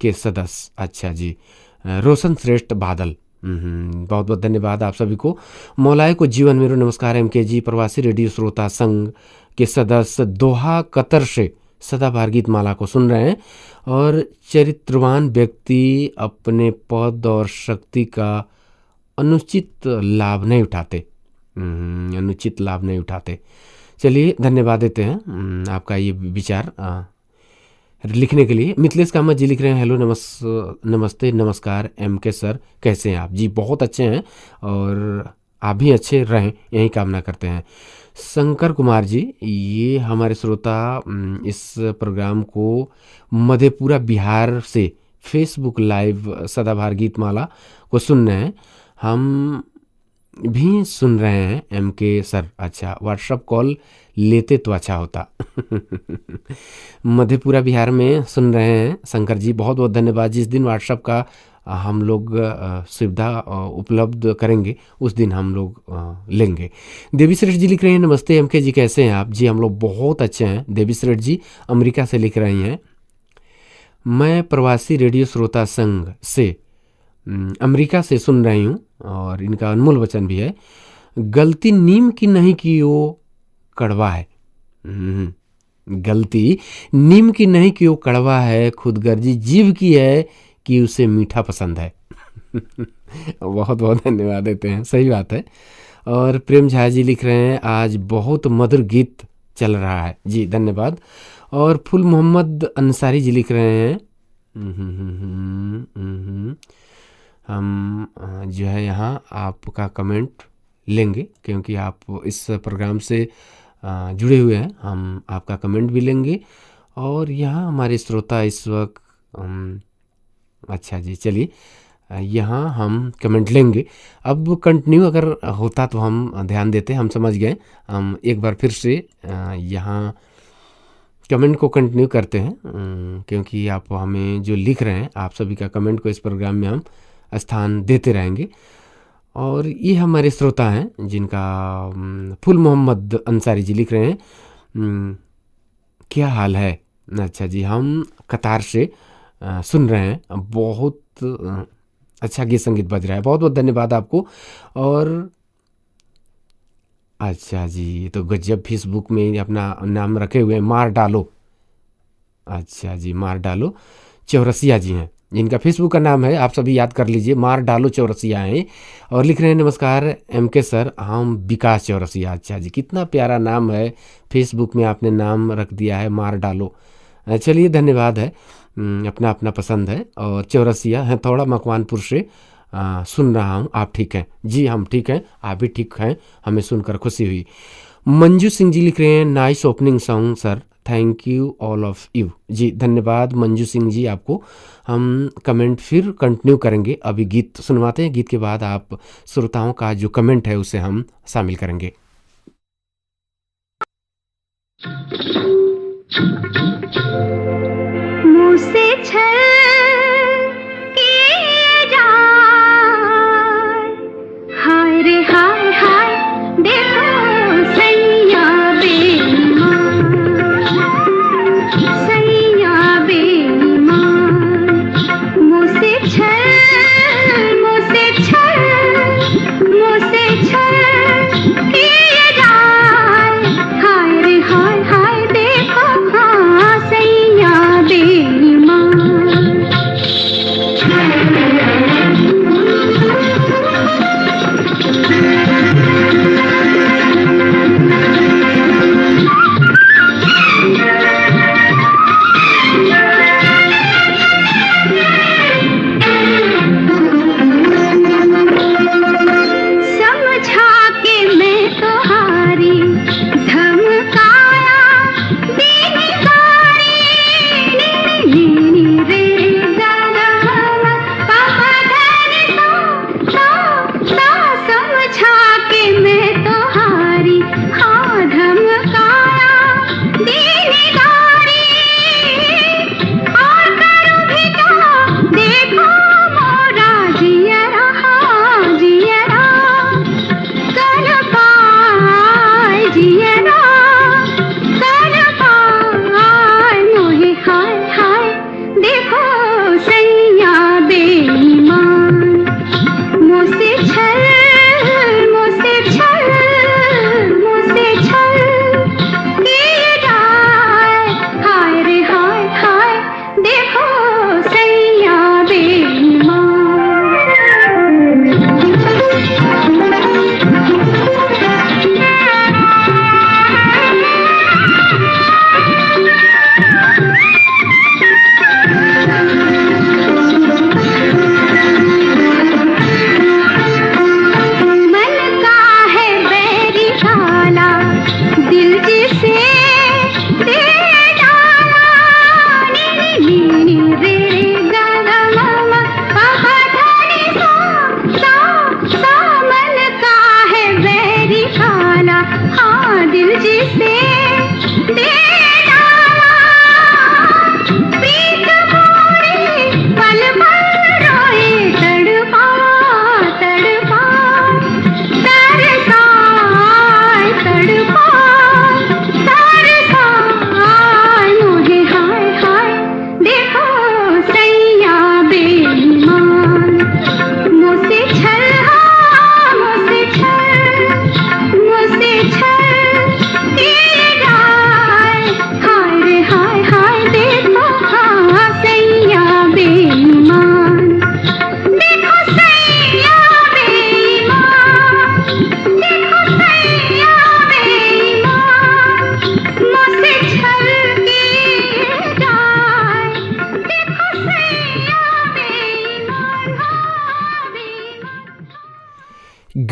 के सदस्य। अच्छा जी, रोशन श्रेष्ठ बादल, बहुत बहुत धन्यवाद आप सभी को। मौलाए को जीवन मेरो नमस्कार एमके जी, प्रवासी रेडियो श्रोता संघ के सदस्य दोहा कतर से सदाबहार गीत माला को सुन रहे हैं। और चरित्रवान व्यक्ति अपने पद और शक्ति का अनुचित लाभ नहीं उठाते, अनुचित लाभ नहीं उठाते। चलिए, धन्यवाद देते हैं आपका ये विचार लिखने के लिए। मिथिलेश कामत जी लिख रहे हैं, हेलो नमस्ते नमस्कार एमके सर, कैसे हैं आप? जी बहुत अच्छे हैं और आप भी अच्छे रहें, यही कामना करते हैं। शंकर कुमार जी, ये हमारे श्रोता इस प्रोग्राम को मधेपुरा बिहार से फेसबुक लाइव सदाबहार गीतमाला को सुन रहे हैं। हम भी सुन रहे हैं एम के सर। अच्छा, व्हाट्सअप कॉल लेते तो अच्छा होता। मधेपुरा बिहार में सुन रहे हैं शंकर जी, बहुत बहुत धन्यवाद। जिस दिन व्हाट्सअप का हम लोग सुविधा उपलब्ध करेंगे उस दिन हम लोग लेंगे। देवी श्रेष्ठ जी लिख रहे हैं, नमस्ते एम के जी, कैसे हैं आप? जी हम लोग बहुत अच्छे हैं। देवी श्रेष्ठ जी अमेरिका से लिख रही हैं, मैं प्रवासी रेडियो श्रोता संघ से अमेरिका से सुन रही हूँ, और इनका अनमोल वचन भी है, गलती नीम की नहीं की वो कड़वा है। गलती नीम की नहीं कि वो कड़वा है, खुदगर्जी जीव की है कि उसे मीठा पसंद है। बहुत बहुत धन्यवाद देते हैं, सही बात है। और प्रेम झा जी लिख रहे हैं, आज बहुत मधुर गीत चल रहा है। जी धन्यवाद। और फुल मोहम्मद अंसारी जी लिख रहे हैं, हम जो है यहाँ आपका कमेंट लेंगे, क्योंकि आप इस प्रोग्राम से जुड़े हुए हैं, हम आपका कमेंट भी लेंगे। और यहाँ हमारे श्रोता इस वक्त अच्छा जी, चलिए यहाँ हम कमेंट लेंगे। अब कंटिन्यू अगर होता तो हम ध्यान देते, हम समझ गए। हम एक बार फिर से यहाँ कमेंट को कंटिन्यू करते हैं, क्योंकि आप हमें जो लिख रहे हैं, आप सभी का कमेंट को इस प्रोग्राम में हम स्थान देते रहेंगे। और ये हमारे श्रोता हैं जिनका फुल मोहम्मद अंसारी जी लिख रहे हैं, क्या हाल है? अच्छा जी, हम कतार से सुन रहे हैं, बहुत अच्छा गीत संगीत बज रहा है, बहुत बहुत धन्यवाद आपको। और अच्छा जी, तो गजब फेसबुक में अपना नाम रखे हुए हैं, मार डालो। अच्छा जी, मार डालो चौरसिया जी हैं जिनका फेसबुक का नाम है, आप सभी याद कर लीजिए, मार डालो चौरसिया हैं। और लिख रहे हैं, नमस्कार एम के सर, हम विकास चौरसिया। अच्छा जी, कितना प्यारा नाम है, फेसबुक में आपने नाम रख दिया है मार डालो। चलिए धन्यवाद है, अपना अपना पसंद है। और चौरसिया है, थोड़ा मकवानपुर से सुन रहा हूँ, आप ठीक हैं? जी हम ठीक हैं, आप भी ठीक हैं, हमें सुनकर खुशी हुई। मंजू सिंह जी लिख रहे हैं, nice opening song sir, thank you all of you. जी धन्यवाद मंजू सिंह जी आपको। हम कमेंट फिर कंटिन्यू करेंगे, अभी गीत सुनवाते हैं, गीत के बाद आप श्रोताओं का जो कमेंट है उसे हम शामिल करेंगे। मुँह से छल किए जाए, हाय रे हाय हाय, देखो सैया बेईमान, सैया बेईमान। मुँह से छल, मुँह से छल, मुँह से छल किए जाए, हाय रे हाय हाय, देखो हाँ सैया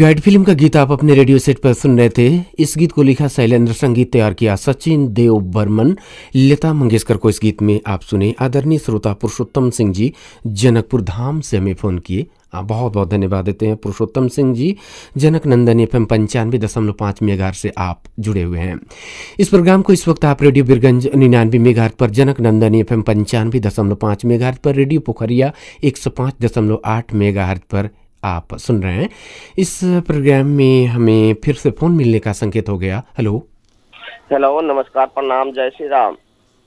गाइड फिल्म का गीत आप अपने रेडियो सेट पर सुन रहे थे। इस गीत को लिखा शैलेंद्र, संगीत तैयार किया सचिन देव बर्मन, लता मंगेशकर को इस गीत में आप सुने। आदरणीय श्रोता पुरुषोत्तम सिंह जी जनकपुर धाम से हमें फ़ोन किए, बहुत बहुत धन्यवाद देते हैं पुरुषोत्तम सिंह जी। जनक नंदन FM 95.5 मेगाहर्ट्ज़ से आप जुड़े हुए हैं। इस प्रोग्राम को इस वक्त आप रेडियो बिरगंज 99 मेगाहर्ट्ज़ पर, जनक नंदन FM 95.5 मेगाहर्ट्ज़ पर, रेडियो पोखरिया 105.8 मेगाहर्ट्ज़ पर आप सुन रहे हैं। इस प्रोग्राम में हमें फिर से फ़ोन मिलने का संकेत हो गया। हेलो हेलो, नमस्कार, प्रणाम, जय श्री राम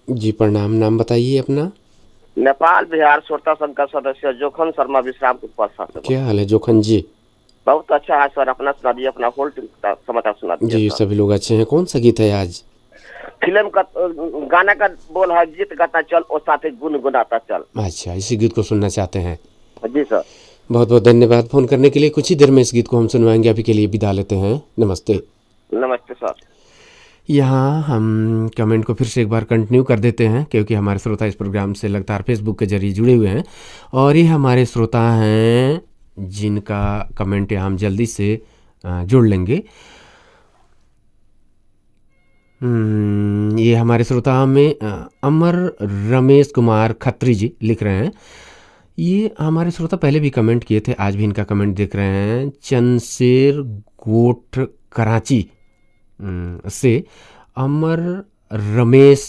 जी। प्रणाम, नाम बताइए अपना। नेपाल बिहार श्रोता संघ का सदस्य जोखन शर्मा विश्रामपुर परसा से। क्या हाल है जोखन जी? बहुत अच्छा है सर, अपना सुना दीजिए, अपना होल्ड समाचार सुना दीजिए। जी सभी लोग अच्छे हैं। कौन सा गीत है आज? फिल्म का गाना का बोल है, गीत गाता चल और साथ ही गुनगुनाता चल। अच्छा, इसी गीत को सुनना चाहते हैं? जी सर। बहुत बहुत धन्यवाद फ़ोन करने के लिए। कुछ ही देर में इस गीत को हम सुनवाएंगे। अभी के लिए विदा लेते हैं, नमस्ते। नमस्ते सर। यहाँ हम कमेंट को फिर से एक बार कंटिन्यू कर देते हैं, क्योंकि हमारे श्रोता इस प्रोग्राम से लगातार फेसबुक के जरिए जुड़े हुए हैं, और ये हमारे श्रोता हैं जिनका कमेंट यहाँ हम जल्दी से जोड़ लेंगे। ये हमारे श्रोता में अमर रमेश कुमार खत्री जी लिख रहे हैं। ये हमारे श्रोता पहले भी कमेंट किए थे, आज भी इनका कमेंट देख रहे हैं। चंदशेर गोठ कराची से अमर रमेश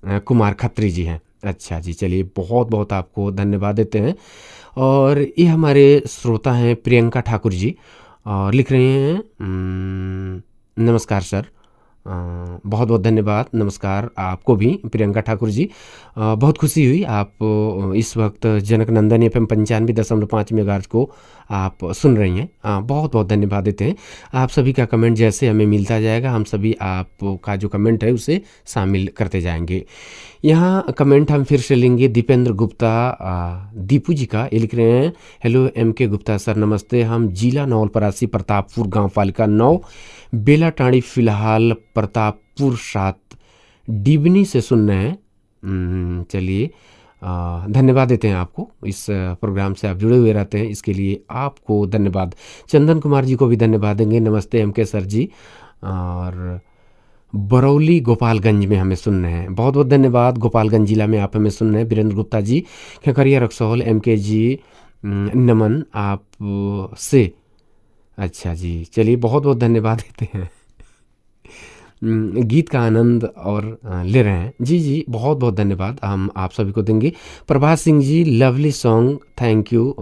कुमार खत्री जी हैं। अच्छा जी, चलिए बहुत बहुत आपको धन्यवाद देते हैं। और ये हमारे श्रोता हैं प्रियंका ठाकुर जी, और लिख रहे हैं नमस्कार सर। बहुत बहुत धन्यवाद, नमस्कार आपको भी प्रियंका ठाकुर जी। बहुत खुशी हुई आप इस वक्त जनक नंदन FM 95.5 मेगाहर्ट्ज़ को आप सुन रही हैं। बहुत बहुत धन्यवाद देते हैं। आप सभी का कमेंट जैसे हमें मिलता जाएगा, हम सभी आपका जो कमेंट है उसे शामिल करते जाएंगे। यहाँ कमेंट हम फिर से लेंगे दीपेंद्र गुप्ता दीपू जी का। ये लिख रहे हैं, हेलो MK गुप्ता सर, नमस्ते। हम जिला नवलपरासी प्रतापपुर गाँव पालिका 9 बेला टाड़ी फिलहाल प्रतापपुर 7 डिबनी से सुन रहे हैं। चलिए धन्यवाद देते हैं आपको, इस प्रोग्राम से आप जुड़े हुए रहते हैं, इसके लिए आपको धन्यवाद। चंदन कुमार जी को भी धन्यवाद देंगे, नमस्ते MK सर जी। और बरौली गोपालगंज में हमें सुन रहे हैं, बहुत बहुत धन्यवाद। गोपालगंज जिला में आप हमें सुन रहे हैं। वीरेंद्र गुप्ता जी खखरिया रक्सौल MK जी नमन आप से। अच्छा जी, चलिए बहुत बहुत धन्यवाद देते हैं। गीत का आनंद और ले रहे हैं। जी जी, बहुत बहुत धन्यवाद हम आप सभी को देंगे। प्रभात Singh ji lovely song, thank you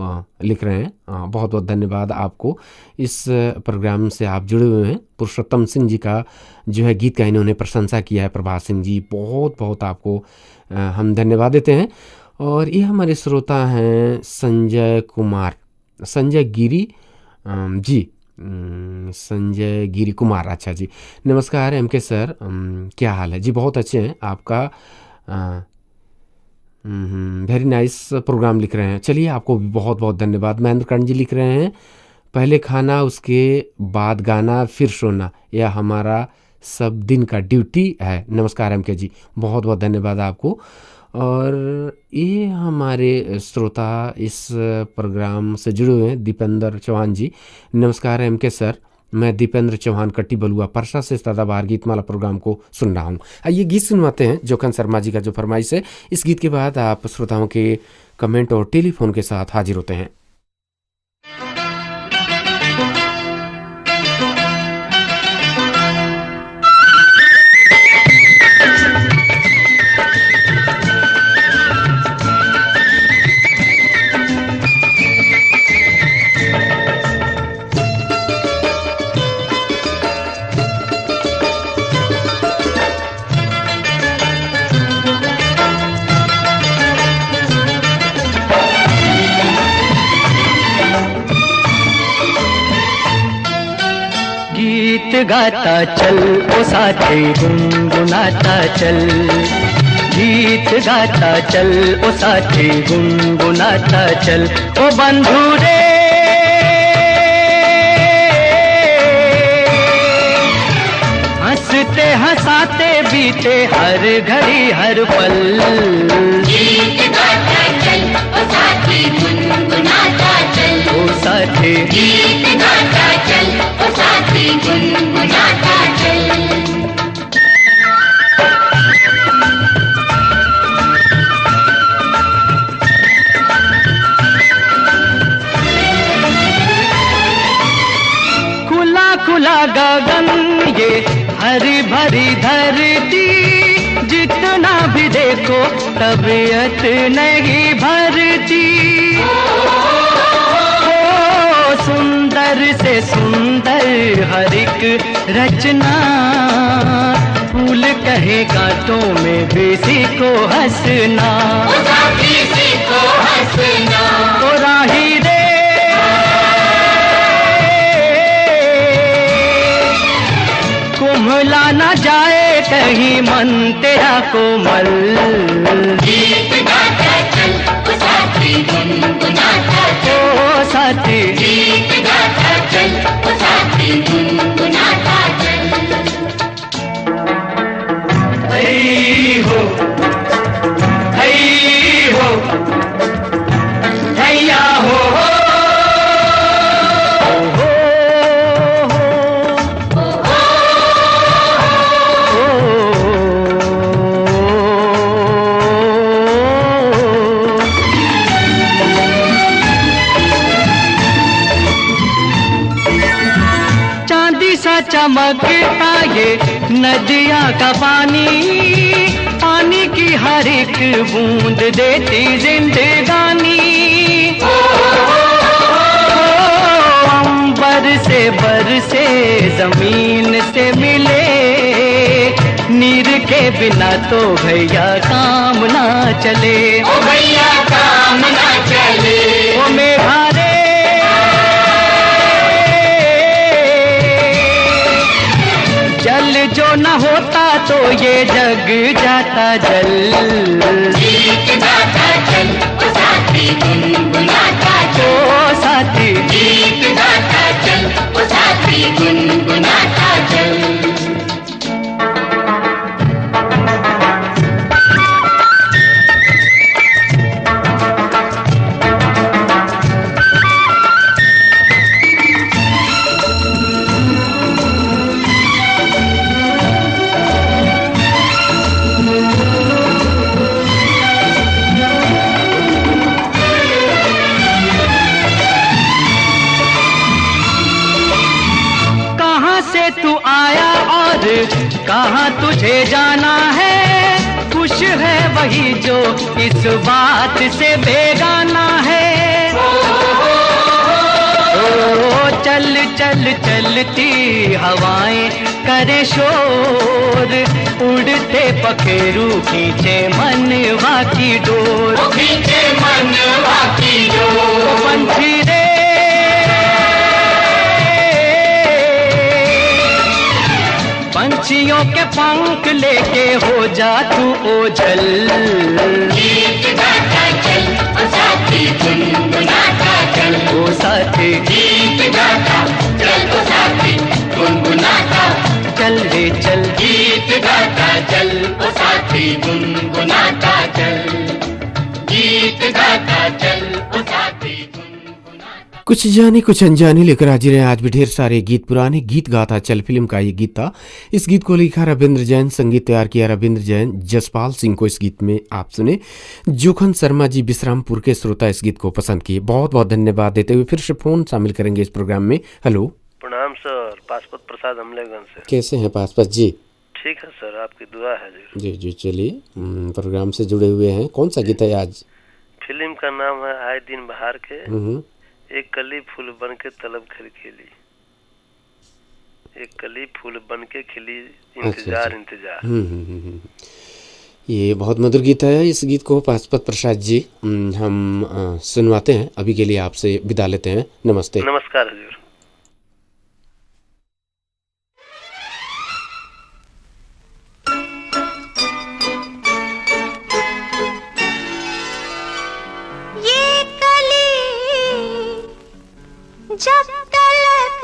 लिख रहे हैं। बहुत बहुत धन्यवाद आपको, इस प्रोग्राम से आप जुड़े हुए हैं। पुरुषोत्तम सिंह जी का जो है गीत का इन्होंने प्रशंसा किया है, प्रभात सिंह जी, बहुत बहुत आपको हम धन्यवाद देते हैं। और ये हमारे श्रोता हैं संजय कुमार, संजय गिरी जी, संजय गिरी कुमार। अच्छा जी, नमस्कार MK सर, क्या हाल है जी? बहुत अच्छे हैं, आपका वेरी नाइस प्रोग्राम लिख रहे हैं। चलिए आपको भी बहुत बहुत धन्यवाद। महेंद्र कर्ण जी लिख रहे हैं, पहले खाना उसके बाद गाना फिर सोना, यह हमारा सब दिन का ड्यूटी है। नमस्कार MK जी, बहुत बहुत धन्यवाद आपको। और ये हमारे श्रोता इस प्रोग्राम से जुड़े हुए हैं दीपेंद्र चौहान जी। नमस्कार MK सर, मैं दीपेंद्र चौहान कट्टी बलुआ परसा से सदाबहार गीतमाला प्रोग्राम को सुन रहा हूँ। आइए गीत सुनवाते हैं जोखन शर्मा जी का जो फरमाइश है। इस गीत के बाद आप श्रोताओं के कमेंट और टेलीफोन के साथ हाजिर होते हैं। गाता चल ओ साथी गुनगुनाता चल, गीत गाता चल ओ साथी गुनगुनाता चल। ओ बंधु रे हंसते हंसाते बीते हर घड़ी हर पल, गीत गाता चल ओ साथी गुनगुनाता चल। साथी गीत गाता चल ओ साथी गुनगुनाता चल। खुला खुला गगन ये हरी भरी धरती, जितना भी देखो तबीयत नहीं भरती। ओ सुंदर से सुंदर हर एक रचना, फूल कहे कांटों में भी सीखो हंसना। ओ साथी सीखो हंसना। ओ राही रे कुम्हला न जाए कहीं मन तेरा कोमल। गीत गाता चल ओ साथी गुनगुनाता चल। ओ साथी गीत गाता चल ओ साथी गुनगुनाता चल। हई हो हैया हो चांदी सा चमकता ये नदिया का पानी, पानी की हर एक बूंद देती जिंदगानी। अंबर से बरसे जमीन से मिले, नीर के बिना तो भैया काम ना चले। ओ भैया काम ना चले। ओ मेघारे जल जो न होता तो ये जग जाता जल। गीत गाता चल ओ साथी गुनगुनाता चल। ओ साथी गीत गाता चल ओ साथी गुनगुनाता चल। तू आया और कहाँ तुझे जाना है, खुश है वही जो इस बात से बेगाना है। ओ चल चल चलती हवाएं करे शोर, उड़ते पखेरू खींचे मनवा की डोर। खींचे मनवा की डोर। पंछी रे पंछियों के पंख लेके हो जा तू ओझल। गीत गाता चल ओ साथी गुनगुनाता चल। ओ साथी गीत गाता चल ओ साथी गुनगुनाता चल रे चल। गीत गाता चल ओ साथी गुनगुनाता चल। गीत गाता चल ओ साथी गुनगुनाता। कुछ जाने कुछ अनजाने लेकर हाजिर हैं आज भी ढेर सारे गीत, पुराने गीत गाता चल फिल्म का ये गीत था। इस गीत को लिखा रविंद्र जैन, संगीत तैयार किया रविंद्र जैन। जसपाल सिंह को इस गीत में आप सुने। जोखन शर्मा जी विश्रामपुर के श्रोता इस गीत को पसंद किए, बहुत बहुत धन्यवाद देते हुए फिर से फोन शामिल करेंगे इस प्रोग्राम में। हेलो, प्रणाम सर, पाशुपत प्रसाद अमलेगंज से। कैसे हैं पाशुपत जी? ठीक है सर, आपकी दुआ है जी। जी चलिए, प्रोग्राम से जुड़े हुए हैं। कौन सा गीत है आज? फिल्म का नाम है आए दिन बहार के। एक कली फूल बन के तलब खिल खिली, एक कली फूल बन के खिली, इंतजार इंतजार। ये बहुत मधुर गीत है। इस गीत को पाशुपत प्रसाद जी हम सुनवाते हैं। अभी के लिए आपसे विदा लेते हैं। नमस्ते। नमस्कार हजूर। जब तलक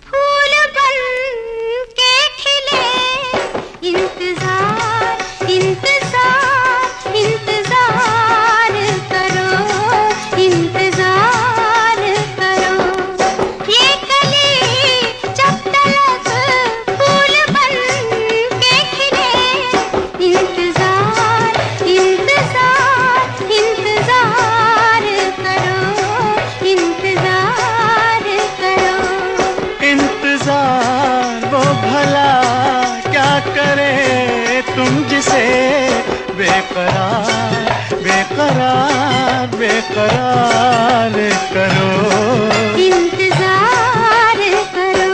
फूल बन के खिले, इंतजार इंतजार इंतजार करो, इंतजार तुम जिसे बेकरार बेकरार बेकरार करो। इंतजार करो।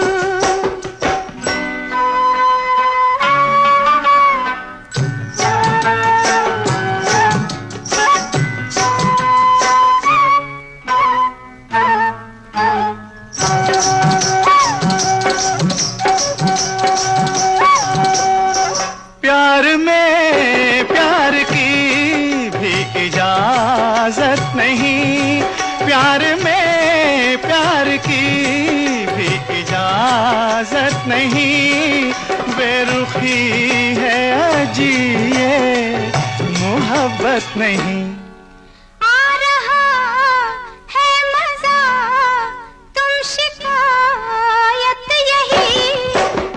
प्यार में प्यार की भी इजाजत नहीं, प्यार में प्यार की भी इजाजत नहीं, बेरुखी है अजी ये मोहब्बत नहीं। आ रहा है मजा तुम शिकायत यही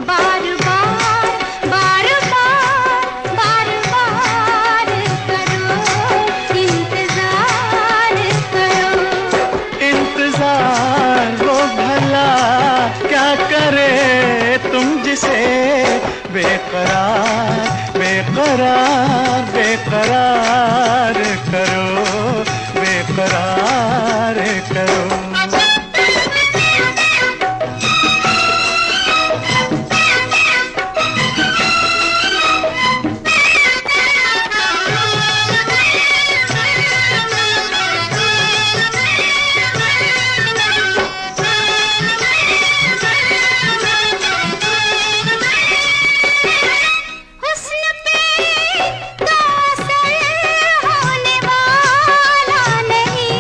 बार बार बार बार बार बार करो। इंतजार करो। इंतजार वो भला क्या करे तुम जिसे बेकरार बेकरार बेकरार करो, बेकरार करो। हुस्न पे तो असर होने वाला नहीं।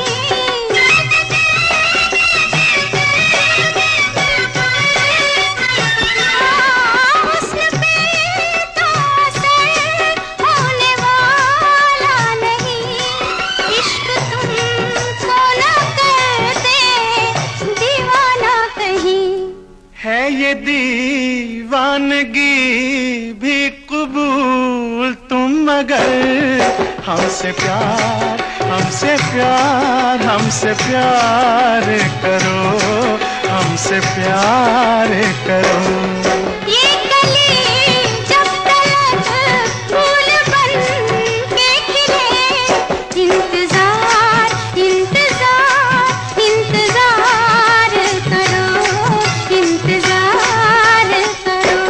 हुस्न पे तो असर होने वाला नहीं। इश्क तुमको न कर दे दीवाना कहीं। है ये दीवानगी भी कबूल तुम मगर हमसे प्यार हमसे प्यार हमसे प्यार करो, हमसे प्यार करो। ये कली जब तक फूल बन के खिले। इंतजार इंतजार इंतजार करो। इंतजार करो।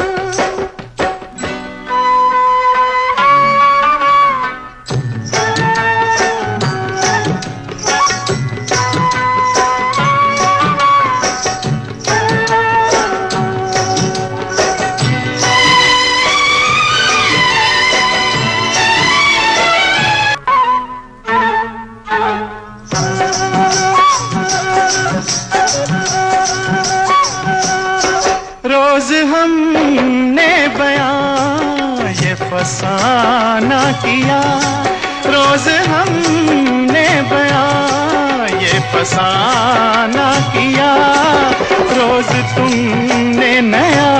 रोज हमने बयां ये फसाना किया, रोज हमने बयां ये फसाना किया, रोज तुमने नया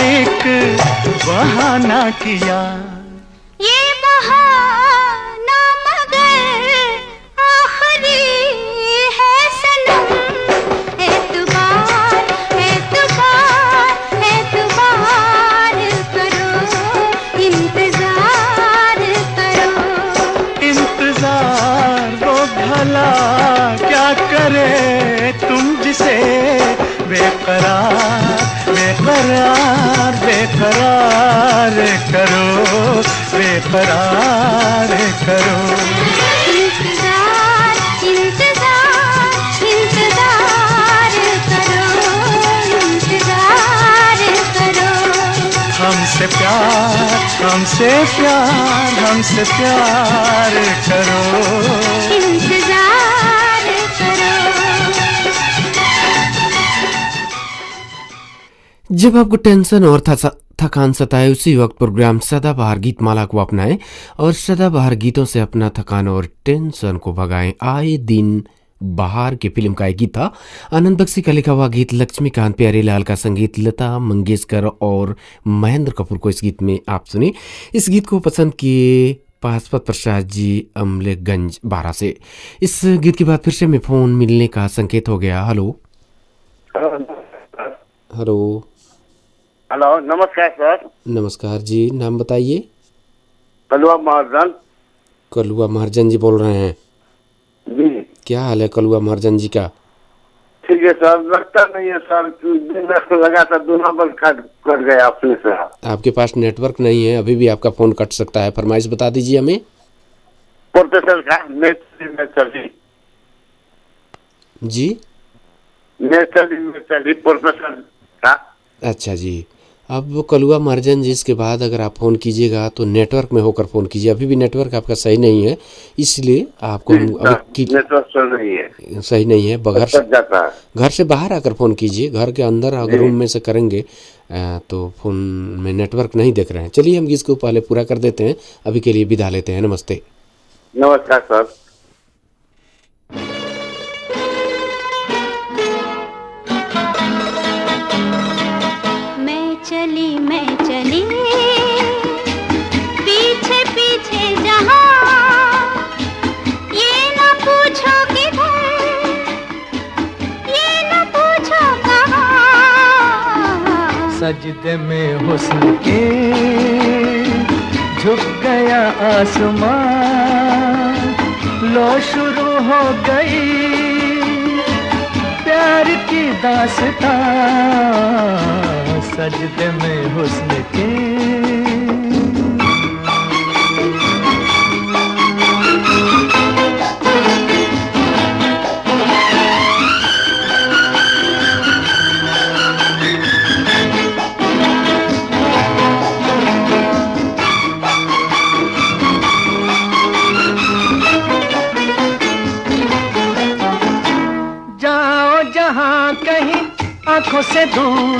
एक बहाना किया। ये बहाना मगर आखिरी है सनम। एतबार एतबार एतबार करो। इंतजार करो। इंतजार वो भला क्या करे तुम जिसे बेकरार बेकरार बेकरार करो, बेकरार करो। इंतजार इंतजार इंतजार करो। इंतजार करो। हमसे प्यार हमसे प्यार हमसे प्यार करो। इंतजार करो। जब आपको टेंशन और थकान सताए उसी वक्त प्रोग्राम सदाबहार गीत माला को अपनाएं और सदाबहार गीतों से अपना थकान और टेंशन को भगाएं। आए दिन बहार की फिल्म का एक गीत था। आनंद बख्शी का लिखा हुआ गीत, लक्ष्मीकांत प्यारेलाल का संगीत, लता मंगेशकर और महेंद्र कपूर को इस गीत में आप सुने। इस गीत को पसंद किए पाशुपत प्रसाद जी अमलेखगंज 12 से। इस गीत के बाद फिर से मैं फोन मिलने का संकेत हो गया। हेलो हेलो हेलो, नमस्कार सर। नमस्कार जी, नाम बताइए। कलवा महाजन कलुआ महर्जन जी बोल रहे हैं। जी। क्या हाल है कलुआ महर्जन जी का? ठीक है सर, लगता नहीं है सर, लगा था दोनों बल कट गया अपने से। आपके पास नेटवर्क नहीं है, अभी भी आपका फोन कट सकता है। फरमाइश बता दीजिए हमें। प्रोफेसर का नेचुरली जी प्रोफेसर का। अच्छा जी। अब कलुआ महर्जन जी, इसके बाद अगर आप फ़ोन कीजिएगा तो नेटवर्क में होकर फ़ोन कीजिए। अभी भी नेटवर्क आपका सही नहीं है, इसलिए आपको हम नेटवर्क सही नहीं है। जाता है। घर से बाहर आकर फ़ोन कीजिए। घर के अंदर अगर रूम में से करेंगे तो फ़ोन में नेटवर्क नहीं देख रहे हैं। चलिए हम इसको पहले पूरा कर देते हैं, अभी के लिए विदा लेते हैं। नमस्ते। नमस्कार सर। मैं चली पीछे पीछे जहाँ, ये न पूछो किधर, ये न पूछो कहाँ। सजदे में हुस्न के झुक गया आसमां, लो शुरू हो गई प्यार की दास्तां। सजदे में हुस्न के जाओ जहाँ कहीं आंखों से दूर,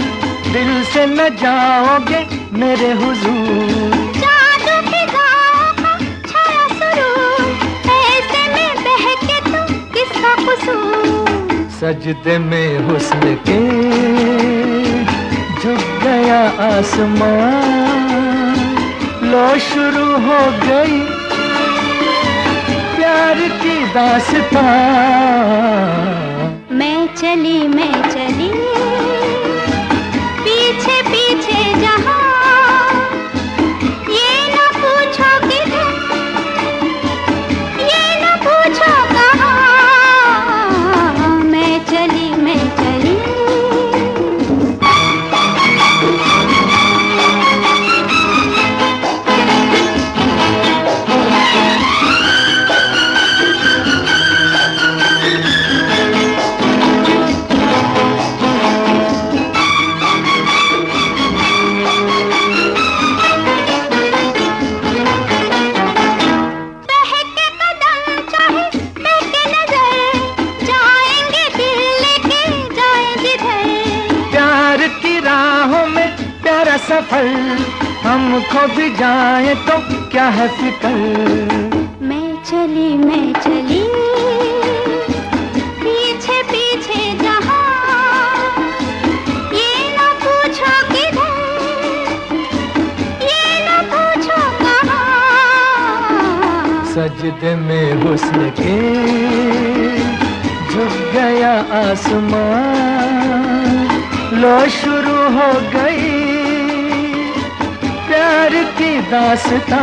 दिल से न जाओगे मेरे हुजूर। जादू की गाँव का छाया सुरूर, ऐसे में बहके तो किसका कसूर। सजदे में हुस्न के झुक गया आसमां, लो शुरू हो गई प्यार की दास्तां। मैं चली पीछे पीछे जहाँ, ये न पूछो किधर, ये न पूछो कहाँ। मैं चली सफर हमको भी जाए तो क्या है फिक्र। मैं चली पीछे पीछे जहाँ, ये न पूछो किधर, ये न पूछो कहाँ। सजदे में हुस्न के झुक गया आसमां, लो शुरू हो गई प्यार की दास्तां।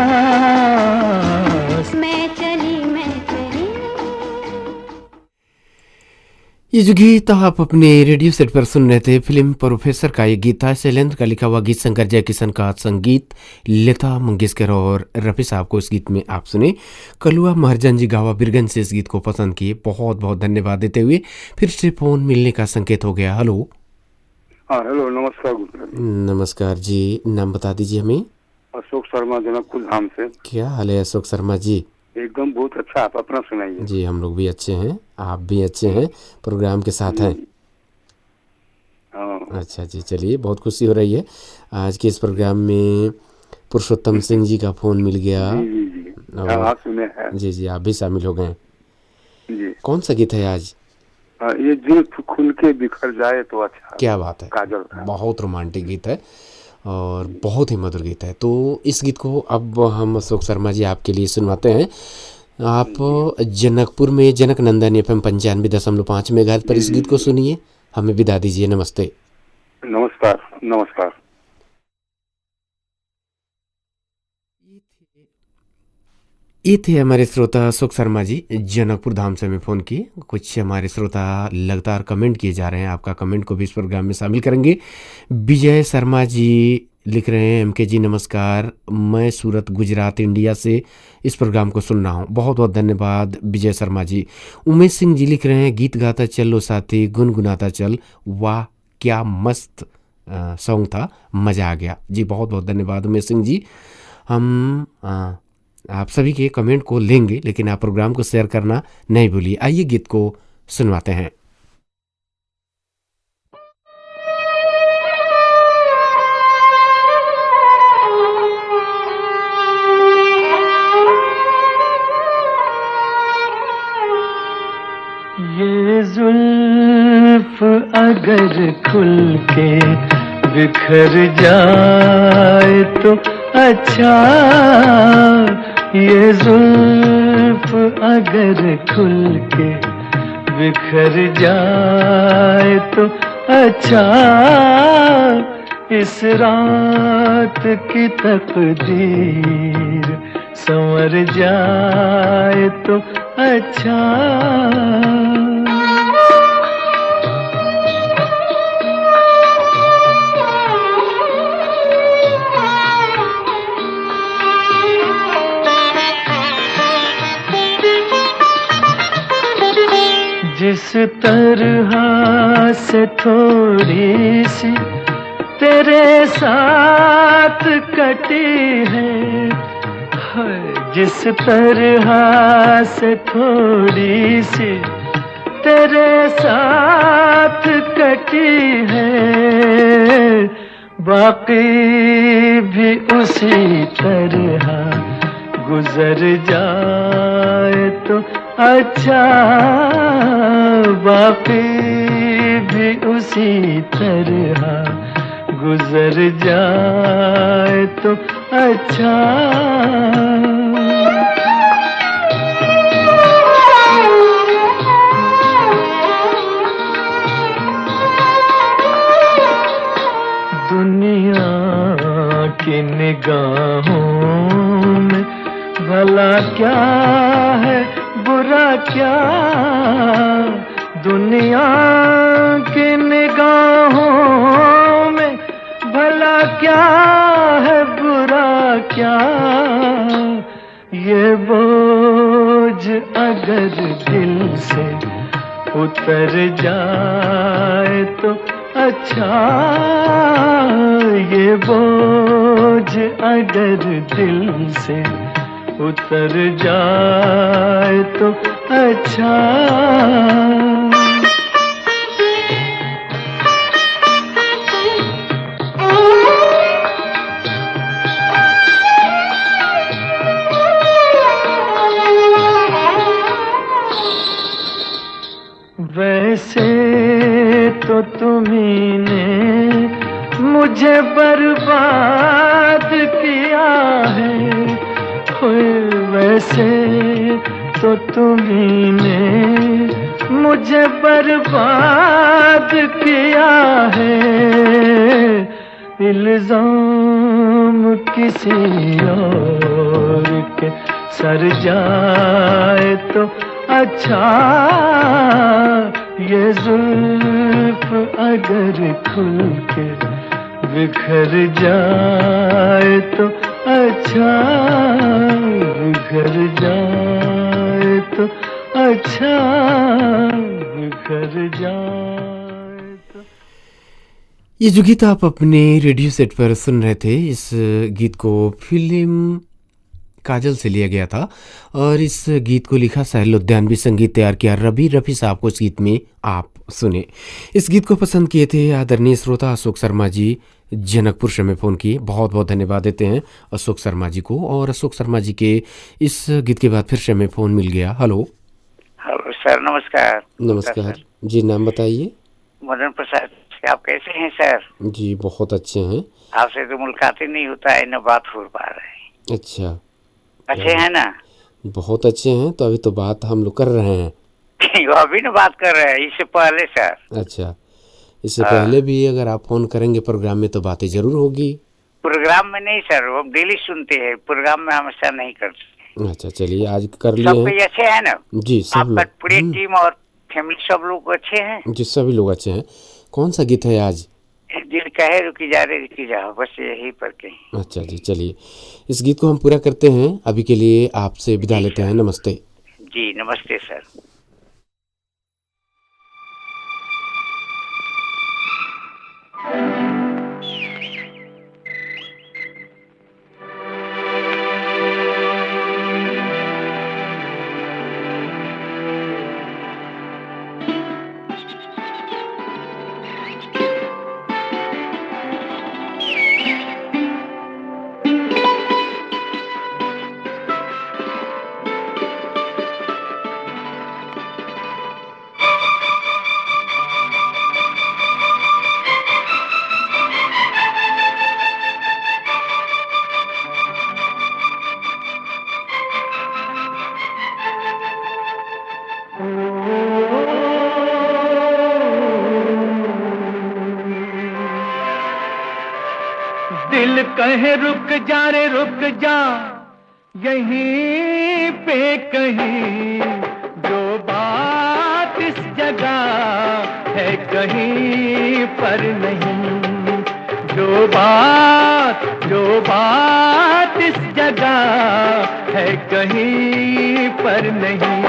मैं चली ये जो गीत आप अपने रेडियो सेट पर सुन रहे थे, फिल्म प्रोफेसर का ये गीत था। शैलेंद्र का लिखा हुआ गीत, शंकर जयकिशन का संगीत, लता मंगेशकर और रफी साहब को इस गीत में आप सुने। कलुआ महर्जन जी गावा बिरगंज से इस गीत को पसंद किए, बहुत बहुत धन्यवाद देते हुए फिर से फोन मिलने का संकेत हो गया। हेलो। हाँ हेलो, नमस्कार गुप्ता जी। नमस्कार जी, नाम बता दीजिए हमें। अशोक शर्मा, जनकपुर धाम से। क्या हाल है अशोक शर्मा जी? एकदम बहुत अच्छा, आप अपना सुनाइए। जी हम लोग भी अच्छे हैं, आप भी अच्छे हैं, प्रोग्राम के साथ हैं। अच्छा जी, चलिए बहुत खुशी हो रही है आज के इस प्रोग्राम में पुरुषोत्तम सिंह जी का फोन मिल गया। जी सुने हैं। जी आप भी शामिल हो गए जी। कौन सा गीत है आज? ये जुल्फ खुल के बिखर जाए तो अच्छा। क्या बात है, काजल का। बहुत रोमांटिक गीत है और बहुत ही मधुर गीत है। तो इस गीत को अब हम अशोक शर्मा जी आपके लिए सुनवाते हैं। आप जनकपुर में जनक नंदन FM 95.5 मेगाहर्ट्ज पर इस गीत को सुनिए, हमें विदा दीजिए। नमस्ते। नमस्कार। ये थे हमारे श्रोता अशोक शर्मा जी, जनकपुर धाम से हमें फ़ोन किए। कुछ हमारे श्रोता लगातार कमेंट किए जा रहे हैं, आपका कमेंट को भी इस प्रोग्राम में शामिल करेंगे। विजय शर्मा जी लिख रहे हैं, एमके जी नमस्कार, मैं सूरत गुजरात इंडिया से इस प्रोग्राम को सुन रहा हूँ। बहुत बहुत धन्यवाद विजय शर्मा जी। उमेश सिंह जी लिख रहे हैं, गीत गाता चल लो साथी गुनगुनाता चल, वाह क्या मस्त सॉन्ग था, मज़ा आ गया। जी बहुत बहुत धन्यवाद उमेश सिंह जी। हम आप सभी के कमेंट को लेंगे, लेकिन आप प्रोग्राम को शेयर करना नहीं भूलिए। आइए गीत को सुनवाते हैं। ये जुल्फ अगर खुल के बिखर जाए तो अच्छा, ये जुल्फ अगर खुल के बिखर जाए तो अच्छा, इस रात की तकदीर संवर जाए तो अच्छा। जिस तरह से थोड़ी सी तेरे साथ कटी है, जिस तरह से थोड़ी सी तेरे साथ कटी है, बाकी भी उसी तरह गुजर जाए तो अच्छा, बाकी भी उसी तरह गुजर जाए तो अच्छा। दुनिया की निगाहों में भला क्या है बुरा क्या, दुनिया की निगाहों में भला क्या है बुरा क्या, ये बोझ अगर दिल से उतर जाए तो अच्छा, ये बोझ अगर दिल से उतर जाए तो अच्छा। वैसे तो तुम्ही ने मुझे बर्बाद किया है, वैसे तो तुम्ही ने मुझे बर्बाद किया है, इल्जाम किसी और के सर जाए तो अच्छा, ये जुल्फ अगर खुल के बिखर जाए तो अच्छा, बिखर जाए तो अच्छा, बिखर जाए तो। ये जो गीत आप अपने रेडियो सेट पर सुन रहे थे, इस गीत को फिल्म काजल से लिया गया था और इस गीत को लिखा साहिल लुधियानवी, संगीत तैयार किया रफ़ी साहब को। इस गीत में आप सुने, इस गीत को पसंद किए थे आदरणीय श्रोता अशोक शर्मा जी, जनकपुर से हमें फ़ोन किए। बहुत बहुत धन्यवाद देते हैं अशोक शर्मा जी को। और अशोक शर्मा जी के इस गीत के बाद फिर से हमें फ़ोन मिल गया। हेलो हेलो सर, नमस्कार। नमस्कार जी, नाम बताइए। मदन प्रसाद, आप कैसे हैं सर? जी बहुत अच्छे हैं। आपसे तो मुलाकात ही नहीं होता है, न बात हो पा रहा है। अच्छा, अच्छे हैं ना? बहुत अच्छे हैं। तो अभी तो बात हम लोग कर रहे हैं। अभी ना बात कर रहे हैं, इससे पहले सर। अच्छा, इससे पहले भी अगर आप फोन करेंगे प्रोग्राम में तो बातें जरूर होगी। प्रोग्राम में नहीं सर, वो डेली सुनते हैं, प्रोग्राम में हमेशा नहीं करते। अच्छा चलिए आज कर लिए सब कोई हैं। अच्छे हैं ना? जी सब आपका लोग पूरी टीम और फैमिली सब लोग अच्छे हैं? जी सभी लोग अच्छे हैं। कौन सा गीत है आज? दिल कहे रुकी जा रे रुकी जा, बस यही पर के। अच्छा जी चलिए इस गीत को हम पूरा करते हैं। अभी के लिए आपसे विदा जी लेते सर। हैं। नमस्ते। जी नमस्ते सर। दिल कहे रुक जा रे रुक जा, यहीं पे कहीं, जो बात इस जगह है कहीं पर नहीं, जो बात इस जगह है कहीं पर नहीं।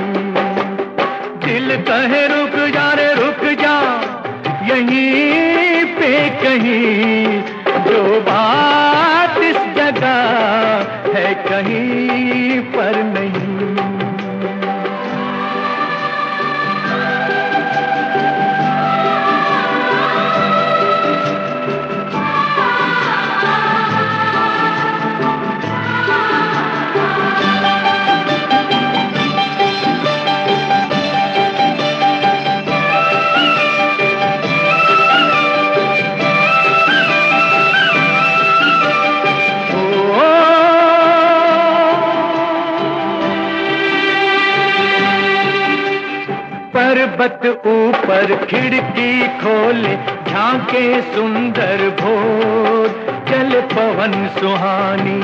दिल कहे रुक जा रे रुक जा, यहीं पे कहीं, जो बात इस जगह है कहीं पर नहीं। पर्वत ऊपर खिड़की खोले, झांके सुंदर भोर, चल पवन सुहानी,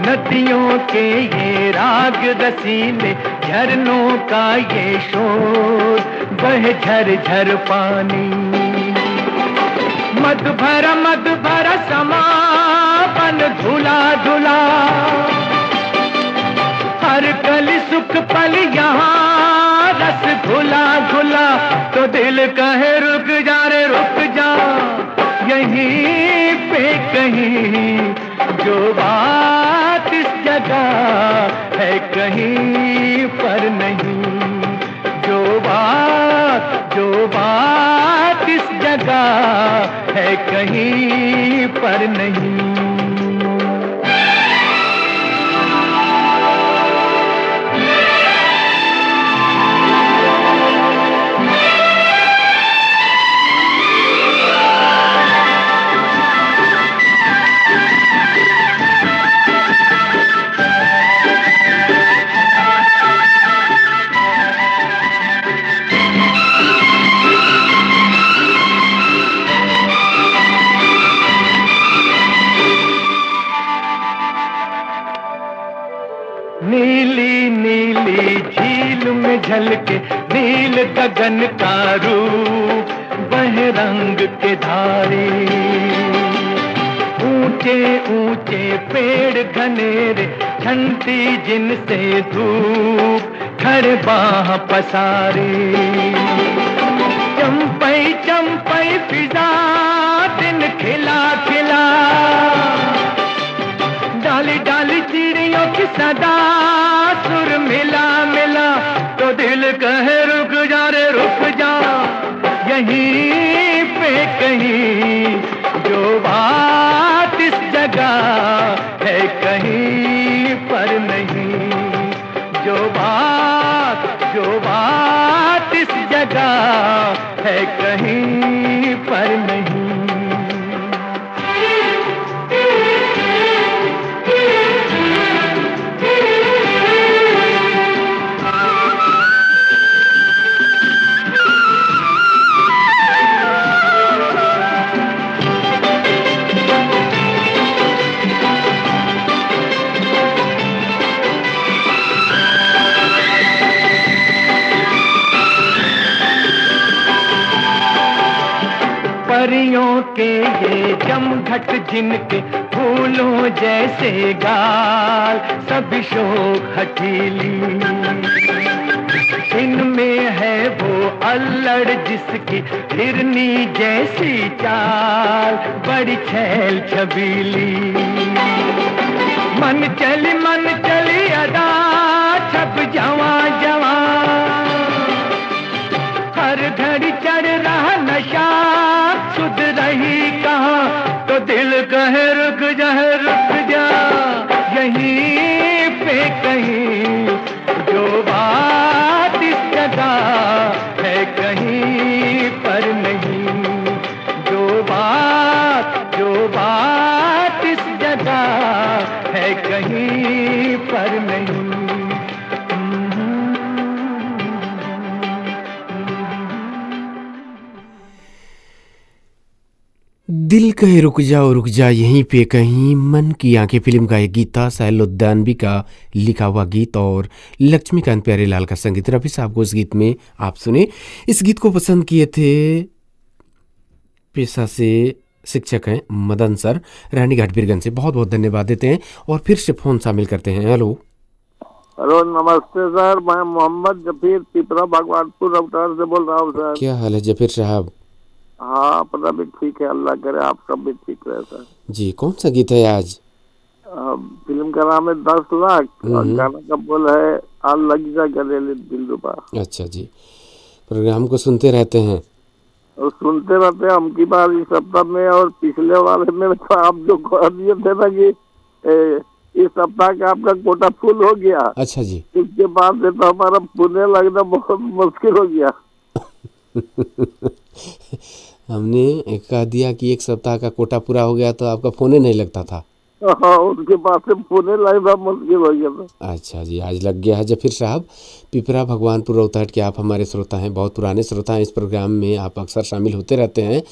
नदियों के ये राग रसीले, झरनों का ये शोर, बह झर झर पानी। मद भरा समापन धुला धुला, हर कली सुख पल यहाँ रस घुला घुला, तो दिल कहे रुक जा रे रुक जा, यहीं पे कहीं, जो बात इस जगह है कहीं पर नहीं, जो बात इस जगह है कहीं पर नहीं। नीली नीली झील में झलके नील गगन का रूप, वह रंग के धारे, ऊंचे ऊंचे पेड़ घनेरे, झंटी जिनसे धूप, खड़े बाह पसारे, चंपई चंपई फिजा दिन खिला खिला, डाली डाली चिड़ियों की सदा सुर मिला मिला, तो दिल कहे रुक जा रे रुक जा, यहीं पे कहीं, जो बात इस जगह है कहीं पर नहीं, जो बात इस जगह है कहीं पर नहीं। परियों के ये जमघट जिनके फूलों जैसे गाल, सभी शोक हठीली। इनमें है वो अल्लड़ जिसकी हिरनी जैसी चाल, बड़ी छैल छबीली। मन चली अदा, छप जवां जवां, हर घड़ी चढ़ रहा नशा, सुध रही कहाँ तो दिल कहे रुक जा यहीं पे कहीं, जो बात इस जगह है कहीं पर नहीं, जो बात इस जगह है कहीं पर नहीं। दिल कहे रुक जा यहीं पे कहीं, मन की आंखें फिल्म का एक गीत था, साहिल उद्यानवी का लिखा हुआ गीत और लक्ष्मीकांत प्यारेलाल का संगीत। रफी साहब को इस गीत में आप सुने। इस गीत को पसंद किए थे, पेशा से शिक्षक हैं मदन सर, रानीघाट बीरगंज से। बहुत बहुत धन्यवाद देते हैं और फिर से फोन शामिल करते हैं। हेलो हेलो, नमस्ते सर, मैं मोहम्मद जफीर पिपरा भगवानपुर रौतार से बोल रहा हूँ सर। क्या हाल है जफीर साहब? हाँ, अपना भी ठीक है, अल्लाह करे आप सब भी ठीक रहे सर जी। कौन सा गीत है आज? फिल्म का नाम है 10 लाख और गाना का बोल है आ लग जा गले दिलरुबा। अच्छा जी, प्रोग्राम को सुनते रहते हैं? और सुनते रहते हैं। हम की बार इस सप्ताह में और पिछले वाले में तो आप जो कह दिए थे ना कि इस सप्ताह का आपका कोटा फुल हो गया। अच्छा जी। उसके बाद से तो हमारा पुणे लगना बहुत मुश्किल हो गया। हमने कह दिया कि एक सप्ताह का कोटा पूरा हो गया तो आपका फोन ही नहीं लगता था। हाँ, उसके बाद से पुणे लगना मुश्किल हो गया था। अच्छा जी, आज लग गया है जफीर साहब। पिपरा भगवानपुर रौताहट के आप हमारे श्रोता हैं, बहुत पुराने श्रोता हैं। इस प्रोग्राम में आप अक्सर शामिल होते रहते हैं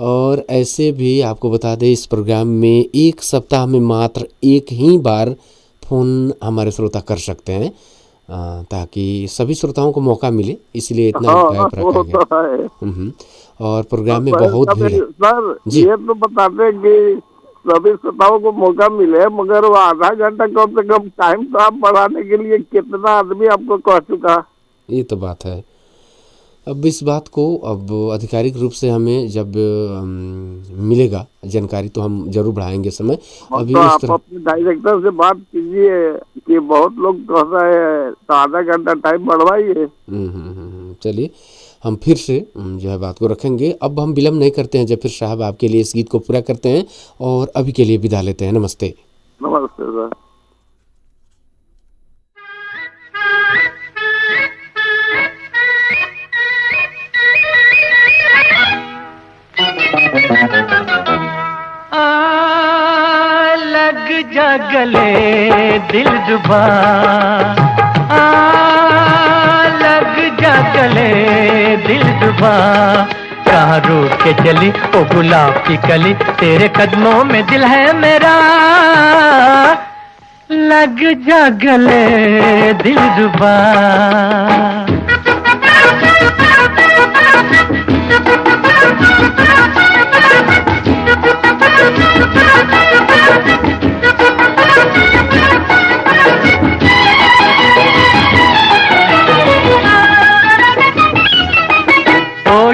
और ऐसे भी आपको बता दें, इस प्रोग्राम में एक सप्ताह में मात्र एक ही बार फ़ोन हमारे श्रोता कर सकते हैं, ताकि सभी श्रोताओं को मौका मिले, इसलिए इतना गैप रखा गया। और प्रोग्राम में बहुत भीड़ है सर। ये तो बताते हैं कि सभी श्रोताओं को मौका मिले, मगर वो आधा घंटा कम से कम टाइम तो आप बढ़ाने के लिए कितना आदमी आपको कह चुका। ये तो बात है। अब इस बात को अब आधिकारिक रूप से हमें जब मिलेगा जानकारी तो हम जरूर बढ़ाएंगे समय। अभी तो आप अपने डायरेक्टर से बात कीजिए कि बहुत लोग कह रहे हैं तो आधा घंटा टाइम बढ़वाइए। चलिए, हम फिर से जो है बात को रखेंगे। अब हम विलम्ब नहीं करते हैं जफीर साहब, आपके लिए इस गीत को पूरा करते हैं और अभी के लिए विदा लेते हैं। नमस्ते। नमस्ते सर। लग जा गले दिलरुबा, लग जा गले दिलरुबा, कहाँ रूठ के चली ओ गुलाब की कली, तेरे कदमों में दिल है मेरा, लग जा गले दिलरुबा।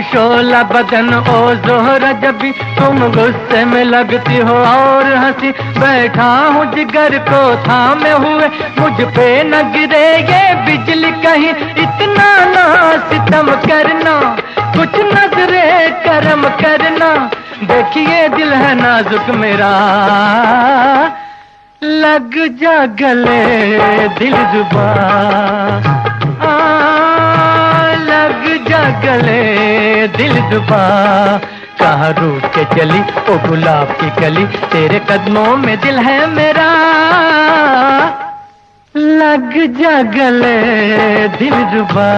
शोला बदन ओ जोहरा जबी, तुम गुस्से में लगती हो और हंसी, बैठा हूँ जिगर को थामे हुए, मुझ पे न गिरे ये बिजली कहीं, इतना ना सितम करना, कुछ नजरे करम करना, देखिए दिल है नाजुक मेरा, लग जा गले दिलरुबा, लग जा गले दिलरुबा, कहाँ रूठ के चली ओ गुलाब की कली, तेरे कदमों में दिल है मेरा, लग जा गले दिलरुबा।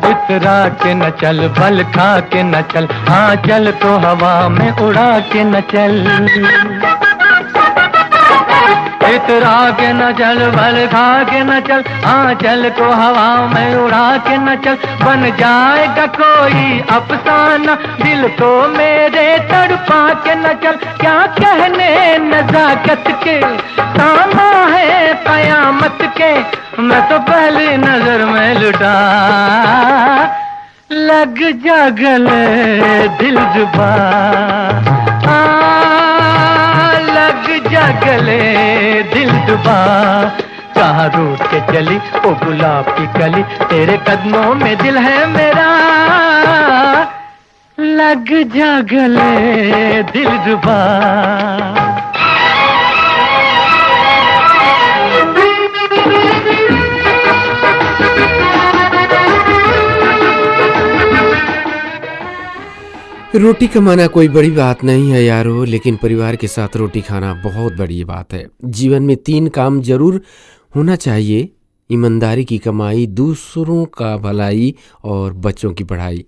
इतरा के न चल, बल खा के न चल, हाँ चल को हवा में उड़ा के न चल। इतरा के न चल, बल खा के न चल, हाँ चल को हवा में उड़ा के न चल। बन जाएगा कोई अफसाना, दिल को मेरे तड़पा के न चल। क्या कहने नजाकत के, ताना है कयामत के, मैं तो पहली नजर में लुटा। लग जा गले दिल जुबा, लग जा गले दिल जुबा। कहाँ रूठ के चली ओ गुलाब की कली, तेरे कदमों में दिल है मेरा। लग जा गले दिल जुबा। रोटी कमाना कोई बड़ी बात नहीं है यारो, लेकिन परिवार के साथ रोटी खाना बहुत बड़ी बात है। जीवन में 3 काम जरूर होना चाहिए: ईमानदारी की कमाई, दूसरों का भलाई और बच्चों की पढ़ाई।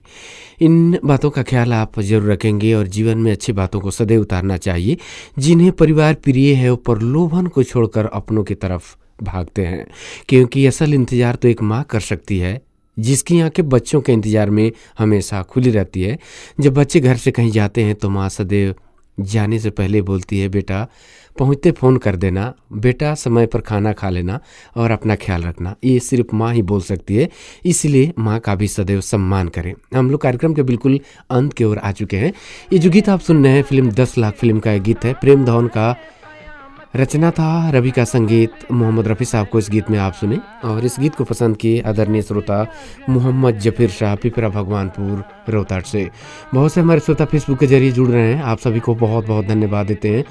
इन बातों का ख्याल आप जरूर रखेंगे और जीवन में अच्छी बातों को सदैव उतारना चाहिए। जिन्हें परिवार प्रिय है वो प्रलोभन को छोड़कर अपनों की तरफ भागते हैं, क्योंकि असल इंतजार तो एक माँ कर सकती है जिसकी आंखें बच्चों के इंतजार में हमेशा खुली रहती है। जब बच्चे घर से कहीं जाते हैं तो माँ सदैव जाने से पहले बोलती है, बेटा पहुँचते फ़ोन कर देना, बेटा समय पर खाना खा लेना और अपना ख्याल रखना। ये सिर्फ माँ ही बोल सकती है, इसलिए माँ का भी सदैव सम्मान करें। हम लोग कार्यक्रम के बिल्कुल अंत की ओर आ चुके हैं। ये जो गीत आप सुन रहे हैं फिल्म 10 लाख फिल्म का एक गीत है। प्रेम धवन का रचना था, रवि का संगीत, मोहम्मद रफ़ी साहब को इस गीत में आप सुने। और इस गीत को पसंद किए आदरणीय श्रोता मोहम्मद जफीर शाह, पिपरा भगवानपुर, रोहतास से। बहुत से हमारे श्रोता फेसबुक के जरिए जुड़ रहे हैं। आप सभी को बहुत बहुत धन्यवाद देते हैं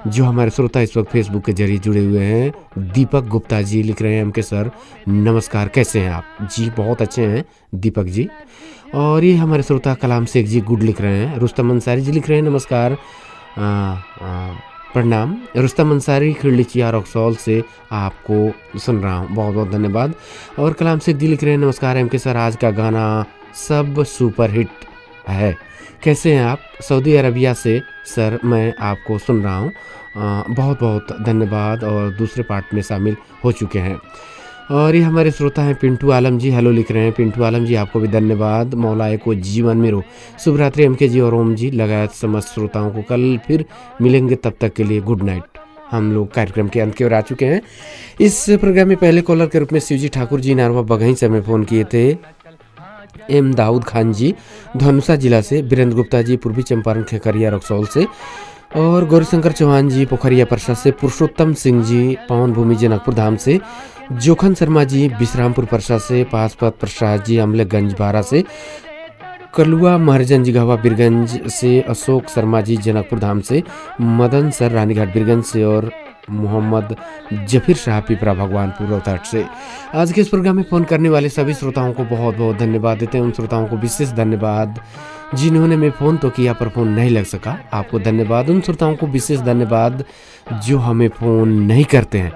जो हमारे श्रोता इस वक्त फेसबुक के जरिए जुड़े हुए हैं। दीपक गुप्ता जी लिख रहे हैं, एमके सर नमस्कार, कैसे हैं आप? जी बहुत अच्छे हैं दीपक जी। और ये हमारे श्रोता कलाम शेख जी गुड लिख रहे हैं। रुस्तम अंसारी जी लिख रहे हैं, नमस्कार प्रणाम। रुस्तम अंसारी खिड़लिचिया रक्सौल से आपको सुन रहा हूँ, बहुत बहुत धन्यवाद। और कलाम शेख जी लिख रहे हैं, नमस्कार एमके सर, आज का गाना सब सुपर हिट है, कैसे हैं आप? सऊदी अरबिया से सर मैं आपको सुन रहा हूँ, बहुत बहुत धन्यवाद। और दूसरे पार्ट में शामिल हो चुके हैं। और ये हमारे श्रोता हैं पिंटू आलम जी, हेलो लिख रहे हैं। पिंटू आलम जी आपको भी धन्यवाद, मौलाए को जीवन में रो। शुभ रात्रि एमके जी और ओम जी लगायत समस्त श्रोताओं को, कल फिर मिलेंगे, तब तक के लिए गुड नाइट। हम लोग कार्यक्रम के अंत की ओर आ चुके हैं। इस प्रोग्राम में पहले कॉलर के रूप में शिवजी ठाकुर जी नारवा बघई से हमें फ़ोन किए थे। एम दाऊद खान जी धनुषा जिला से, वीरेंद्र गुप्ता जी पूर्वी चंपारण खेकरिया रक्सौल से, और गौरीशंकर चौहान जी पोखरिया परसा से, पुरुषोत्तम सिंह जी पावन भूमि जनकपुर धाम से, जोखन शर्मा जी विश्रामपुर परसा से, पासपत प्रसाद जी अमलेगंज बारा से, कलुआ महरजन जी गहवा बिरगंज से, अशोक शर्मा जी जनकपुर धाम से, मदन सर रानीघाट बिरगंज से, और मोहम्मद जफीर शाह पिपरा भगवानपुर रोहतास से। आज के इस प्रोग्राम में फ़ोन करने वाले सभी श्रोताओं को बहुत बहुत धन्यवाद देते हैं। उन श्रोताओं को विशेष धन्यवाद जिन्होंने मैं फ़ोन तो किया पर फ़ोन नहीं लग सका, आपको धन्यवाद। उन श्रोताओं को विशेष धन्यवाद जो हमें फ़ोन नहीं करते हैं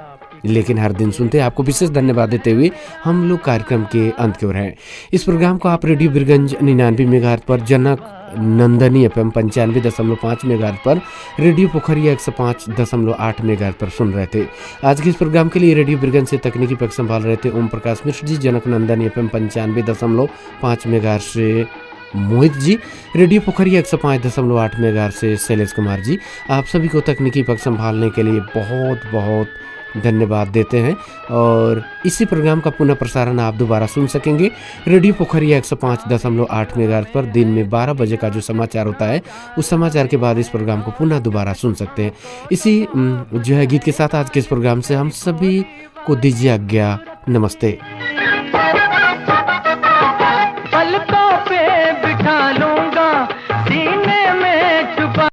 लेकिन हर दिन सुनते हैं, आपको विशेष धन्यवाद देते हुए हम लोग कार्यक्रम के अंत की ओर हैं। इस प्रोग्राम को आप रेडियो बिरगंज 99 मेगाहर्ट्ज पर, जनक नंदनी एफएम 95.5 मेगाहर्ट्ज पर, रेडियो पोखरिया 105.8 मेगाहर्ट्ज पर सुन रहे थे। आज के इस प्रोग्राम के लिए रेडियो बिरगंज से तकनीकी पक्ष संभाल रहे थे ओम प्रकाश मिश्र जी, जनक नंदनी एफएम 95.5 मेगाहर्ट्ज से मोहित जी, रेडियो पोखरिया 105.8 मेगाहर्ट्ज से शैलेश कुमार जी। आप सभी को तकनीकी पक्ष संभालने के लिए बहुत बहुत धन्यवाद देते हैं। और इसी प्रोग्राम का पुनः प्रसारण आप दोबारा सुन सकेंगे रेडियो पोखरिया 105.8 मेगाहर्ट्ज पर। दिन में 12 बजे का जो समाचार होता है उस समाचार के बाद इस प्रोग्राम को पुनः दोबारा सुन सकते हैं। इसी जो है गीत के साथ आज के इस प्रोग्राम से हम सभी को दीजिए आज्ञा, नमस्ते।